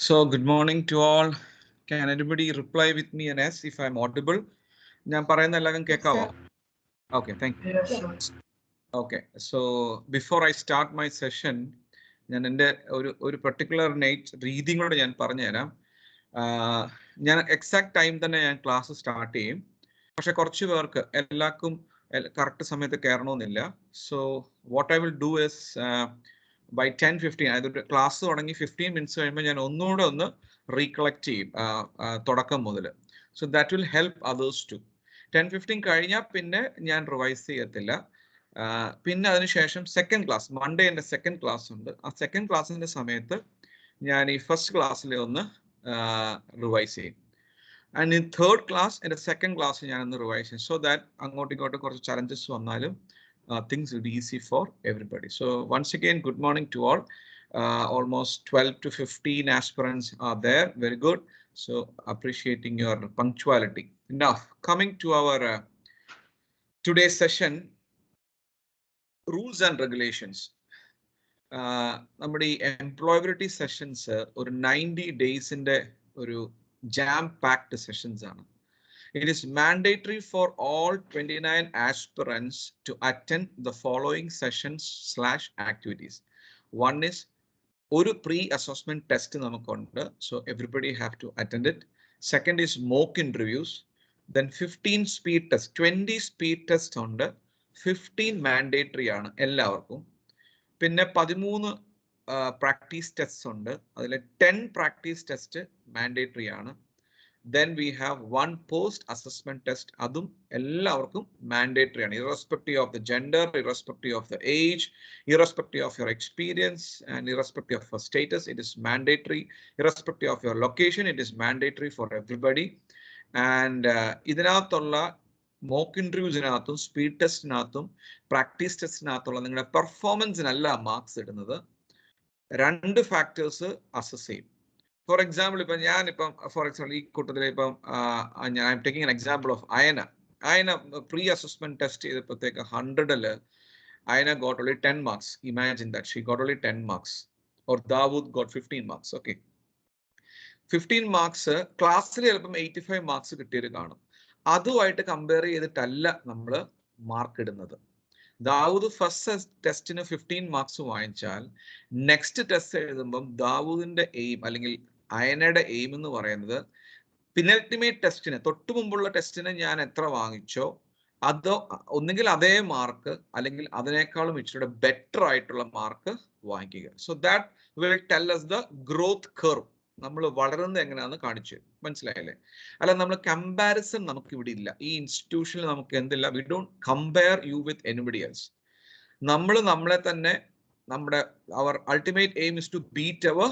So good morning to all. Can anybody reply with me and yes if I'm audible? Okay, thank you. Yes, sir. Okay, so before I start my session, ഒരു particular night reading കൂടെ ഞാൻ പറഞ്ഞുതരാം. ഞാൻ exact time തന്നെ ഞാൻ class start ചെയ്യും. പക്ഷെ കുറച്ച് പേർക്ക് എല്ലാവർക്കും കറക്റ്റ് സമയത്ത് കയറണമെന്നില്ല. So what I will do is by 10:15 അതായത് ക്ലാസ് തുടങ്ങി 15 minutes കഴിയുമ്പോൾ ഞാൻ ഒന്നുകൂടെ ഒന്ന് റീകളക്ട് ചെയ്യും തുടക്കം മുതൽ. So that will help others too. 10:15 കഴിഞ്ഞാൽ പിന്നെ ഞാൻ റിവൈസ് ചെയ്യത്തില്ല. പിന്നെ അതിനുശേഷം സെക്കൻഡ് ക്ലാസ് മൺഡേ എൻ്റെ സെക്കൻഡ് ക്ലാസ് ഉണ്ട്. ആ സെക്കൻഡ് ക്ലാസ്സിൻ്റെ സമയത്ത് ഞാൻ ഈ ഫസ്റ്റ് ക്ലാസ്സിൽ ഒന്ന് റിവൈസ് ചെയ്യും. ആൻഡ് ഇൻ തേർഡ് ക്ലാസ് എൻ്റെ സെക്കൻഡ് ക്ലാസ് ഞാനൊന്ന് റിവൈസ് ചെയ്യും. സോ ദാറ്റ് അങ്ങോട്ടും ഇങ്ങോട്ടും കുറച്ച് ചലഞ്ചസ് വന്നാലും things will be easy for everybody. So once again, good morning to all. Almost 12 to 15 aspirants are there. Very good. So appreciating your punctuality. Now, coming to our today's session, rules and regulations. നമ്മുടെ ഈ employability sessions ഒരു 90 days-ന്റെ ഒരു jam-packed sessions ആണ്. It is mandatory for all 29 aspirants to attend the following sessions/activities. One is ഒരു pre-assessment test നമുക്കുണ്ട്. So everybody have to attend it. Second is mock interviews. Then 15 speed tests. 20 speed tests ഉണ്ട്. 15 mandatory ആണ് എല്ലാവർക്കും. പിന്നെ 13 practice test ഉണ്ട്. അതിൽ 10 practice test mandatory ആണ്. Then we have one post assessment test. അതും എല്ലാവർക്കും മാൻഡേറ്ററി ആണ്. Irrespective of the gender, irrespective of the age, irrespective of your experience, and irrespective of your status, it is mandatory. Irrespective of your location, it is mandatory for everybody. And ഇതിനകത്തുള്ള mock ഇന്റർവ്യൂസിനകത്തും speed ടെസ്റ്റിനകത്തും practice ടെസ്റ്റിനകത്തുള്ള നിങ്ങളുടെ പെർഫോമൻസിനല്ല marks ഇടുന്നത്. രണ്ട് factors assess ചെയ്യും. For example ഇപ്പം ഞാനിപ്പം ഫോർ എക്സാമ്പിൾ ഈ കൂട്ടത്തിൽ ഇപ്പം I am taking an example of Ayana pre assessment test ചെയ്തപ്പോഴത്തേക്ക് 100-ൽ Ayana got only 10 marks. Imagine that she got only 10 marks or Dawood got 15 marks. Okay, 15 marks ക്ലാസ്സിൽ ചിലപ്പം 85 മാർക്സ് കിട്ടിയത് കാണും. അതുമായിട്ട് കമ്പയർ ചെയ്തിട്ടല്ല നമ്മൾ മാർക്ക് ഇടുന്നത്. ദാവൂദ് ഫസ്റ്റ് ടെസ്റ്റിന് 15 മാർക്സ് വാങ്ങിച്ചാൽ നെക്സ്റ്റ് ടെസ്റ്റ് എഴുതുമ്പം ദാവൂദിന്റെ എയിം അല്ലെങ്കിൽ അയനയുടെ എയിം എന്ന് പറയുന്നത് പിനൽറ്റിമേറ്റ് ടെസ്റ്റിന് തൊട്ടു മുമ്പുള്ള ടെസ്റ്റിന് ഞാൻ എത്ര വാങ്ങിച്ചോ അതോ ഒന്നുകിൽ അതേ മാർക്ക് അല്ലെങ്കിൽ അതിനേക്കാളും ഇച്ചിരി ബെറ്റർ ആയിട്ടുള്ള മാർക്ക് വാങ്ങിക്കുക. So that will tell us the growth curve. നമ്മൾ വളരുന്നത് എങ്ങനെയാണെന്ന് കാണിച്ചു. മനസ്സിലായല്ലേ? അല്ല, നമ്മൾ കമ്പാരിസൺ നമുക്ക് ഇവിടെ ഇല്ല. ഈ ഇൻസ്റ്റിറ്റ്യൂഷനിൽ നമുക്ക് എന്തില്ല, we don't compare you with anybody else. നമ്മൾ നമ്മളെ തന്നെ നമ്മുടെ our ultimate aim is to beat our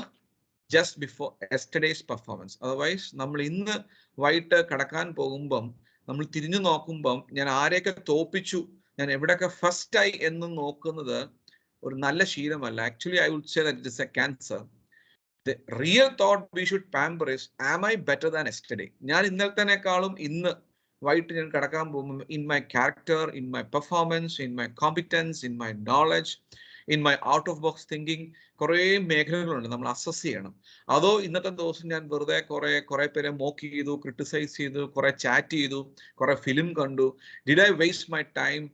just before yesterday's performance. Otherwise നമ്മൾ ഇന്ന് വൈകിട്ട് കടക്കാൻ പോകുമ്പം നമ്മൾ തിരിഞ്ഞു നോക്കുമ്പം ഞാൻ ആരെയൊക്കെ തോപ്പിച്ചു, ഞാൻ എവിടെയൊക്കെ ഫസ്റ്റ് ആയി എന്ന് നോക്കുന്നത് ഒരു നല്ല ശീലമല്ല. Actually I would say that it is a cancer. The real thought we should pamper is, am I better than yesterday? ഞാൻ ഇന്നലത്തേക്കാളും ഇന്ന് വൈകിട്ട് ഞാൻ കടക്കാൻ പോകുമ്പോൾ in my character, in my performance, in my competence, in my knowledge, in my out of box thinking, കുറേ മേഖലകളുണ്ട് നമ്മൾ assess ചെയ്യണം. അതോ ഇന്നത്തെ ദിവസം ഞാൻ വെറുതെ കുറെ പേരെ മോക്ക് ചെയ്തു, ക്രിട്ടിസൈസ് ചെയ്തു, കുറെ ചാറ്റ് ചെയ്തു, കുറെ ഫിലിം കണ്ടു. Did I waste my time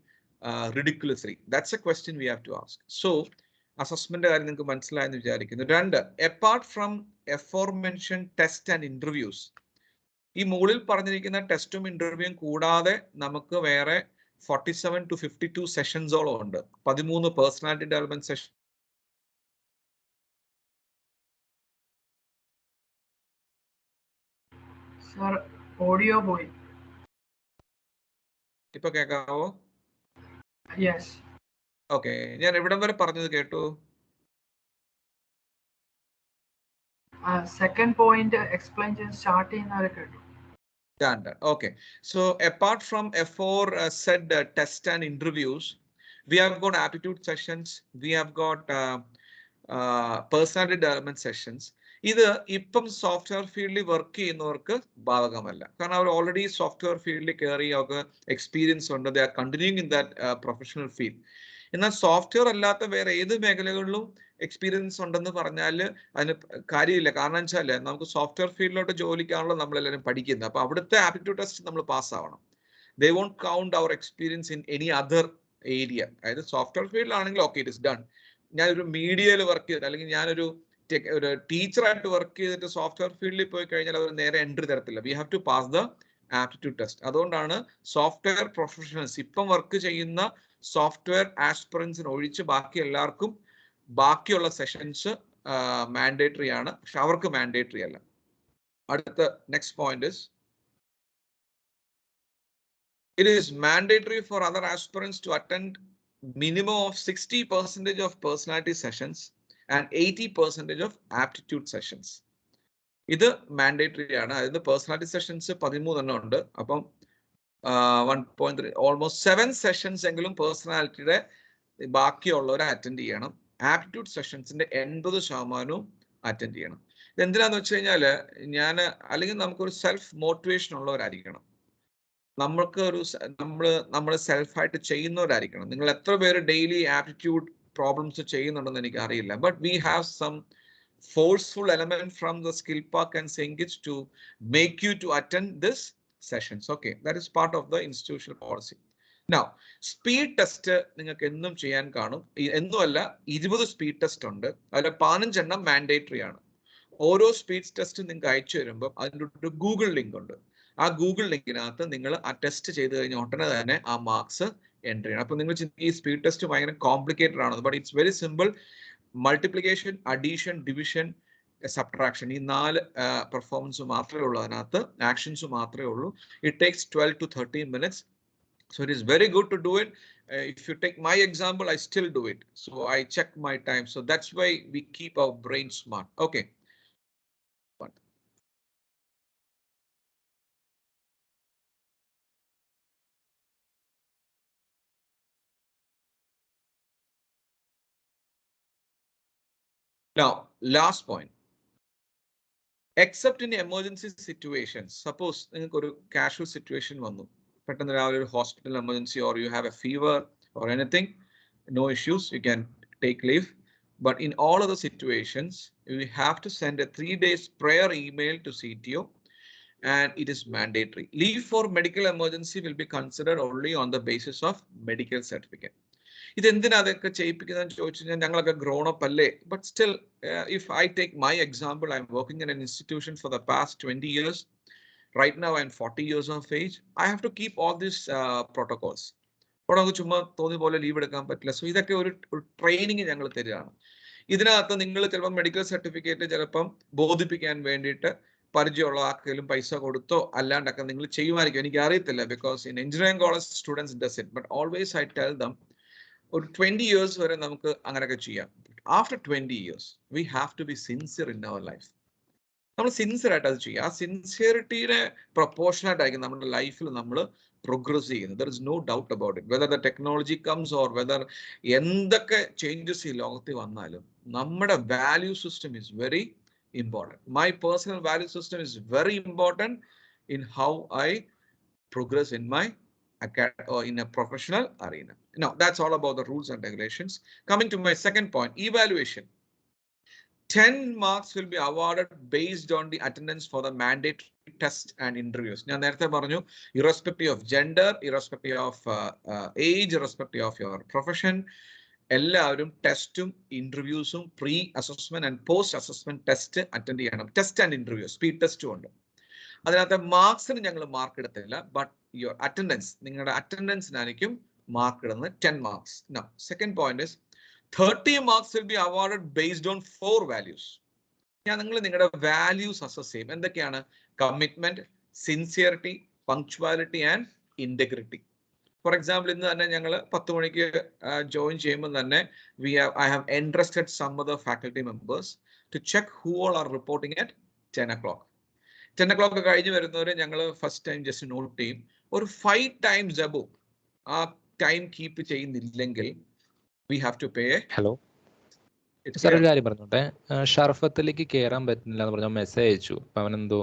ridiculously? That's a question we have to ask. So assessment കാര്യം നിങ്ങൾക്ക് മനസ്സിലായെന്ന് വിചാരിക്കുന്നു. രണ്ട്, apart from aforementioned test and interviews, ഈ മുകളിൽ പറഞ്ഞിരിക്കുന്ന ടെസ്റ്റും ഇന്റർവ്യൂവും കൂടാതെ നമുക്ക് വേറെ 47 to 52 സെഷൻസോളം ഉണ്ട്. 13 personality development session. Sir audio പോയി. ഇപ്പൊ കേൾക്കാവോ? യെസ്. ഓക്കെ, ഞാൻ എവിടം വരെ പറഞ്ഞത് കേട്ടു? സെക്കൻഡ് പോയിന്റ് എക്സ്പ്ലെയിൻ ചെയ്ത് സ്റ്റാർട്ട് ചെയ്യുന്നവരെ കേട്ടു. Done. Okay, so apart from aforesaid test and interviews, we have got aptitude sessions, we have got personality development sessions. ഇത് ഇപ്പം സോഫ്റ്റ്വെയർ ഫീൽഡിൽ വർക്ക് ചെയ്യുന്നവർക്ക് ബാധകമല്ല. കാരണം അവർ ഓൾറെഡി സോഫ്റ്റ്വെയർ ഫീൽഡിൽ കയറി അവർക്ക് എക്സ്പീരിയൻസ് ഉണ്ട്. They are continuing in that professional field. എന്നാൽ സോഫ്റ്റ്വെയർ അല്ലാത്ത വേറെ ഏത് മേഖലകളിലും എക്സ്പീരിയൻസ് ഉണ്ടെന്ന് പറഞ്ഞാൽ അതിന് കാര്യമില്ല. കാരണം വെച്ചാൽ നമുക്ക് സോഫ്റ്റ്വെയർ ഫീൽഡിലോട്ട് ജോലിക്കാണല്ലോ നമ്മളെല്ലാവരും പഠിക്കുന്നത്. അപ്പോൾ അവിടുത്തെ ആപ്റ്റിറ്റ്യൂഡ് ടെസ്റ്റ് നമ്മൾ പാസ്സാവണം. They won't count our experience in any other area. അതായത് സോഫ്റ്റ്വെയർ ഫീൽഡിലാണെങ്കിൽ ഓക്കെ ഇറ്റ് ഇസ് ഡൺ. ഞാനൊരു മീഡിയയിൽ വർക്ക് ചെയ്ത് അല്ലെങ്കിൽ ഞാനൊരു ടീച്ചറായിട്ട് വർക്ക് ചെയ്തിട്ട് സോഫ്റ്റ്വെയർ ഫീൽഡിൽ പോയി കഴിഞ്ഞാൽ അവർ നേരെ എൻട്രി തരത്തില്ല. We have to pass the aptitude test. അതുകൊണ്ടാണ് സോഫ്റ്റ്വെയർ പ്രൊഫഷണൽസ് ഇപ്പം വർക്ക് ചെയ്യുന്ന സോഫ്റ്റ്വെയർ ആസ്പിറൻസിന് ഒഴിച്ച് ബാക്കി എല്ലാവർക്കും ബാക്കിയുള്ള സെഷൻസ് മാൻഡേറ്ററി ആണ്, പക്ഷെ അവർക്ക് മാൻഡേറ്ററി അല്ല. അടുത്ത next point is it is mandatory for other aspirants to attend minimum of 60% of personality sessions and 80% of aptitude sessions. ഇത് മാൻഡേറ്ററി ആണ്. അതായത് പേഴ്സണാലിറ്റി സെഷൻസ് 13 എണ്ണം ഉണ്ട്. അപ്പം 1.3 ഓൾമോസ്റ്റ് 7 സെഷൻസ് എങ്കിലും പേഴ്സണാലിറ്റിയുടെ ബാക്കിയുള്ളവരെ അറ്റൻഡ് ചെയ്യണം. ആപ്റ്റിറ്റ്യൂഡ് സെഷൻസിന്റെ 80% അറ്റൻഡ് ചെയ്യണം. ഇതെന്തിനാന്ന് വെച്ച് കഴിഞ്ഞാൽ അല്ലെങ്കിൽ നമുക്കൊരു സെൽഫ് മോട്ടിവേഷൻ ഉള്ളവരായിരിക്കണം. നമ്മൾക്ക് ഒരു നമ്മൾ സെൽഫായിട്ട് ചെയ്യുന്നവരായിരിക്കണം. നിങ്ങൾ എത്ര പേര് ഡെയിലി ആപ്റ്റിറ്റ്യൂഡ് പ്രോബ്ലംസ് ചെയ്യുന്നുണ്ടെന്ന് എനിക്ക് അറിയില്ല. But we have some forceful element from the skill park and സെങ്കിച്ച് to make you to attend this sessions. Okay, that is part of the institutional policy. Now speed test നിങ്ങൾക്ക് എന്നും ചെയ്യാൻ കാണും. എന്നുമല്ല, 20 speed test ഉണ്ട്. അതിൽ 15 എണ്ണം mandatory ആണ്. ഓരോ സ്പീഡ് ടെസ്റ്റ് നിങ്ങൾക്ക് അയച്ചു വരുമ്പോൾ അതിൻ്റെ ഒരു ഗൂഗിൾ ലിങ്ക് ഉണ്ട്. ആ ഗൂഗിൾ ലിങ്കിനകത്ത് നിങ്ങൾ ആ ടെസ്റ്റ് ചെയ്ത് കഴിഞ്ഞ ഉടനെ തന്നെ ആ മാർക്സ് എൻട്രി ചെയ്യണം. അപ്പോൾ നിങ്ങൾ ഈ സ്പീഡ് ടെസ്റ്റ് ഭയങ്കര കോംപ്ലിക്കേറ്റഡ് ആണ്. But it's very simple. Multiplication, addition, division, subtraction, ഈ 4 പെർഫോമൻസ് മാത്രമേ ഉള്ളൂ. അതിനകത്ത് ആക്ഷൻസ് മാത്രമേ ഉള്ളൂ. It takes 12 to 13 minutes. So it is very good to do it. If you take my example, I still do it. So I check my time. So that's why we keep our brain smart. Okay. Now, last point. Except in emergency situations, suppose നിങ്ങൾക്ക് ഒരു casual situation വന്നു, പെട്ടെന്ന് രാവിലെ ഒരു hospital emergency or you have a fever or anything, no issues, you can take leave. But in all other situations, you have to send a 3 days prior email to CTO and it is mandatory. Leave for medical emergency will be considered only on the basis of medical certificate. ഇതെന്തിനാ അതൊക്കെ ചെയ്യിപ്പിക്കുന്നതെന്ന് ചോദിച്ചു കഴിഞ്ഞാൽ ഞങ്ങളൊക്കെ grown up അല്ലേ. But still if I take my example, I am working in N institution for the past 20 years. Right now I am 40 years of age. I have to keep all these protocols. അപ്പോൾ നമുക്ക് ചുമ്മാ തോന്നിയ പോലെ leave എടുക്കാൻ പറ്റില്ല. So ഇതൊക്കെ ഒരു training ഞങ്ങൾ തരികയാണ്. ഇതിനകത്ത് നിങ്ങൾ ചിലപ്പോൾ മെഡിക്കൽ സർട്ടിഫിക്കറ്റ് ചിലപ്പം ബോധിപ്പിക്കാൻ വേണ്ടിയിട്ട് പരിചയമുള്ള ആർക്കെങ്കിലും പൈസ കൊടുത്തോ അല്ലാണ്ടൊക്കെ നിങ്ങൾ ചെയ്യുമായിരിക്കും. എനിക്ക് അറിയത്തില്ല, because in engineering college students does it. But always I tell them ഒരു 20 years വരെ നമുക്ക് അങ്ങനെയൊക്കെ ചെയ്യാം. After 20 years we have to be sincere in our life. നമ്മൾ സിൻസിയർ ആയിട്ട് അത് ചെയ്യുക. ആ സിൻസിയറിറ്റിയുടെ പ്രൊപ്പോർഷനായിട്ട് ആയിരിക്കും നമ്മുടെ ലൈഫിൽ നമ്മൾ പ്രോഗ്രസ് ചെയ്യുന്നത്. There is no doubt about it. Whether the technology comes or whether എന്തൊക്കെ ചേഞ്ചസ് ഈ ലോകത്തിൽ വന്നാലും നമ്മുടെ value system is very important. My personal value system is very important in how I progress in my or in a professional arena. Now, that's all about the rules and regulations. Coming to my second point, evaluation. 10 marks will be awarded based on the attendance for the mandatory test and interviews. ഞാൻ നേരത്തെ പറഞ്ഞു, irrespective of gender, irrespective of age, irrespective of your profession, എല്ലാവരും ടെസ്റ്റും ഇന്റർവ്യൂസും pre assessment and post assessment test attend ചെയ്യണം. Test and interview, speed ടെസ്റ്റും ഉണ്ട്. അതിനകത്ത് മാർക്സിന് ഞങ്ങൾ മാർക്ക് എടുത്തില്ല, ബട്ട് യുവർ അറ്റൻഡൻസ്, നിങ്ങളുടെ അറ്റൻഡൻസിനായിരിക്കും മാർക്ക് ഇടുന്നത് 10 marks. Now, second point is 30 marks will be awarded based on 4 values. നിങ്ങൾ നിങ്ങളുടെ വാല്യൂസ് അസസ് ചെയ്യും. എന്തൊക്കെയാണ്? Commitment, sincerity, punctuality and integrity. For example, ഇന്ന് തന്നെ ഞങ്ങൾ 10 മണിക്ക് ജോയിൻ ചെയ്യുമ്പോൾ തന്നെ I have entrusted some other faculty members to check who all are reporting at 10 o'clock. 10 o'clock കഴിഞ്ഞ് വരുന്നവരെ ഞങ്ങൾ ഫസ്റ്റ് ടൈം ജസ്റ്റ് നോട്ട് ചെയ്യും. ഒരു 5 times above ആ ടൈം കീപ്പ് ചെയ്യുന്നില്ലെങ്കിൽ we have to pay. Hello sir, ഒരു കാര്യം പറഞ്ഞോട്ടെ. ഷർഫത്തിലേക്ക് കയറാൻ പറ്റുന്നില്ല എന്ന് പറഞ്ഞ മെസ്സേജ് അയച്ചു. അപ്പൊ അവനെന്തോ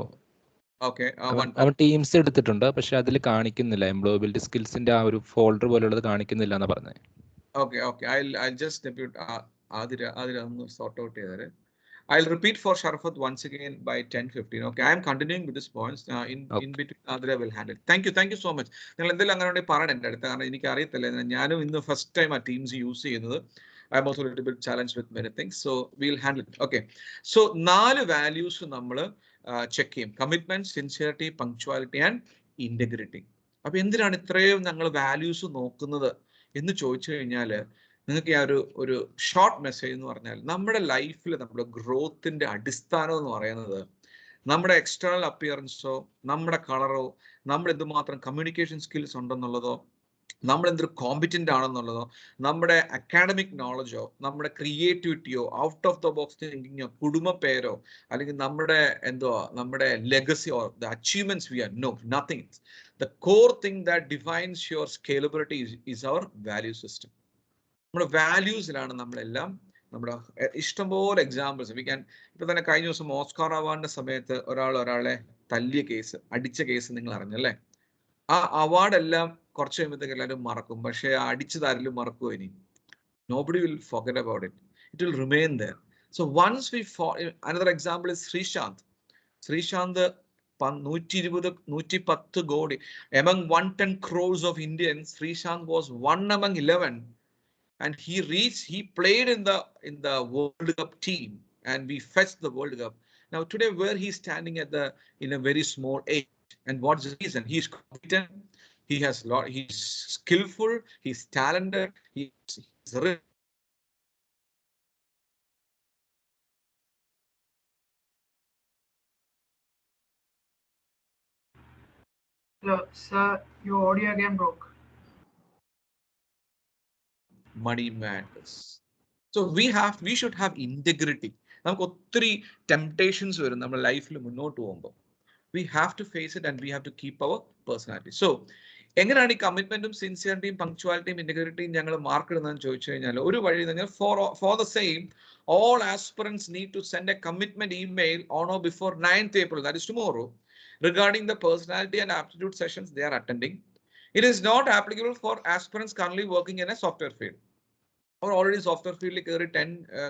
അവൻ ടീംസ് എടുത്തിട്ടുണ്ട്, പക്ഷെ അതിൽ കാണിക്കുന്നില്ല. എംപ്ലോയബിലിറ്റി സ്കിൽസിന്റെ ആ ഒരു ഫോൾഡർ പോലുള്ളത് കാണിക്കുന്നില്ല എന്നാ പറഞ്ഞത്. Okay. I'll just depute Adira sort out here. I'll repeat for Sharafat once again by 10:15. Okay, I am continuing with this points. In between, Adira will handle. Thank you so much. നിങ്ങൾ എന്തെങ്കിലും അങ്ങനെ പറയണ്ട അടുത്ത കാരണം എനിക്ക് അറിയത്തില്ല ഞാനും ഇന്ന് ഫസ്റ്റ് ടൈം ആ ടീംസ് യൂസ് ചെയ്യുന്നത്. I'm also a little bit challenged with many things, so we'll handle it. Okay, so 4 values നമ്മൾ ചെക്ക് ചെയ്യും: commitment, sincerity, punctuality and integrity. അപ്പൊ എന്തിനാണ് ഇത്രയും ഞങ്ങൾ വാല്യൂസ് നോക്കുന്നത് എന്ന് ചോദിച്ചു കഴിഞ്ഞാൽ നിങ്ങൾക്ക് ആ ഒരു ഷോർട്ട് മെസ്സേജ് എന്ന് പറഞ്ഞാൽ നമ്മുടെ ലൈഫിൽ നമ്മുടെ ഗ്രോത്തിന്റെ അടിസ്ഥാനം എന്ന് പറയുന്നത് നമ്മുടെ എക്സ്റ്റേണൽ അപ്പിയറൻസോ നമ്മുടെ കളറോ നമ്മൾ എന്തുമാത്രം കമ്മ്യൂണിക്കേഷൻ സ്കിൽസ് ഉണ്ടെന്നുള്ളതോ നമ്മൾ എന്തൊരു കോമ്പിറ്റന്റ് ആണെന്നുള്ളതോ നമ്മുടെ അക്കാഡമിക് നോളജോ നമ്മുടെ ക്രിയേറ്റിവിറ്റിയോ ഔട്ട് ഓഫ് ദ ബോക്സ് തിങ്കിങ്ങോ കുടുംബ പേരോ അല്ലെങ്കിൽ നമ്മുടെ legacy or the achievements we are no nothing. The core thing that defines your scalability is our value system. നമ്മുടെ വാല്യൂസിലാണ് നമ്മളെല്ലാം. നമ്മുടെ ഇഷ്ടംപോലെ എക്സാമ്പിൾസ് ഇപ്പൊ തന്നെ കഴിഞ്ഞ ദിവസം ഓസ്കാർ അവാർഡിന്റെ സമയത്ത് ഒരാളെ അടിച്ച കേസ് നിങ്ങൾ അറിഞ്ഞല്ലേ? ആ അവാർഡ് എല്ലാം കുറച്ച് കഴിയുമ്പോഴത്തേക്ക് എല്ലാവരും മറക്കും, പക്ഷെ ആ അടിച്ചതാരെങ്കിലും മറക്കുമോ? ഇനി nobody will forget about it. It will remain there. So once another example is Srishant 120-110 കോടി among 110 crores of Indians. Srishant was one among 11, and he played in the World Cup team, and we fetched the World Cup. Now today where he's standing in a very small age, and what's the reason? He's competent, he's skillful, he's talented, he's rich. Hello, sir, your audio again broke. Money matters. So we should have integrity. നമുക്ക് ഒത്തിരി temptations വരും നമ്മുടെ ലൈഫിൽ മുന്നോട്ട് പോകുമ്പോൾ. We have to face it and we have to keep our personality. So എങ്ങനെയാണ് ഈ കമ്മിറ്റ്മെന്റും സിൻസിയറിറ്റിയും പങ്ക്ച്വാലിറ്റിയും ഇന്റഗ്രിറ്റിയും ഞങ്ങൾ മാർക്ക് ഇടുന്നതെന്ന് ചോദിച്ചു കഴിഞ്ഞാൽ ഒരു വഴി നിങ്ങൾ for the same all aspirants need to send a commitment email on or before 9th April, that is tomorrow, regarding the personality and aptitude sessions they are attending. It is not applicable for aspirants currently working in a software field. അവർ already software ഫീൽഡിൽ കയറി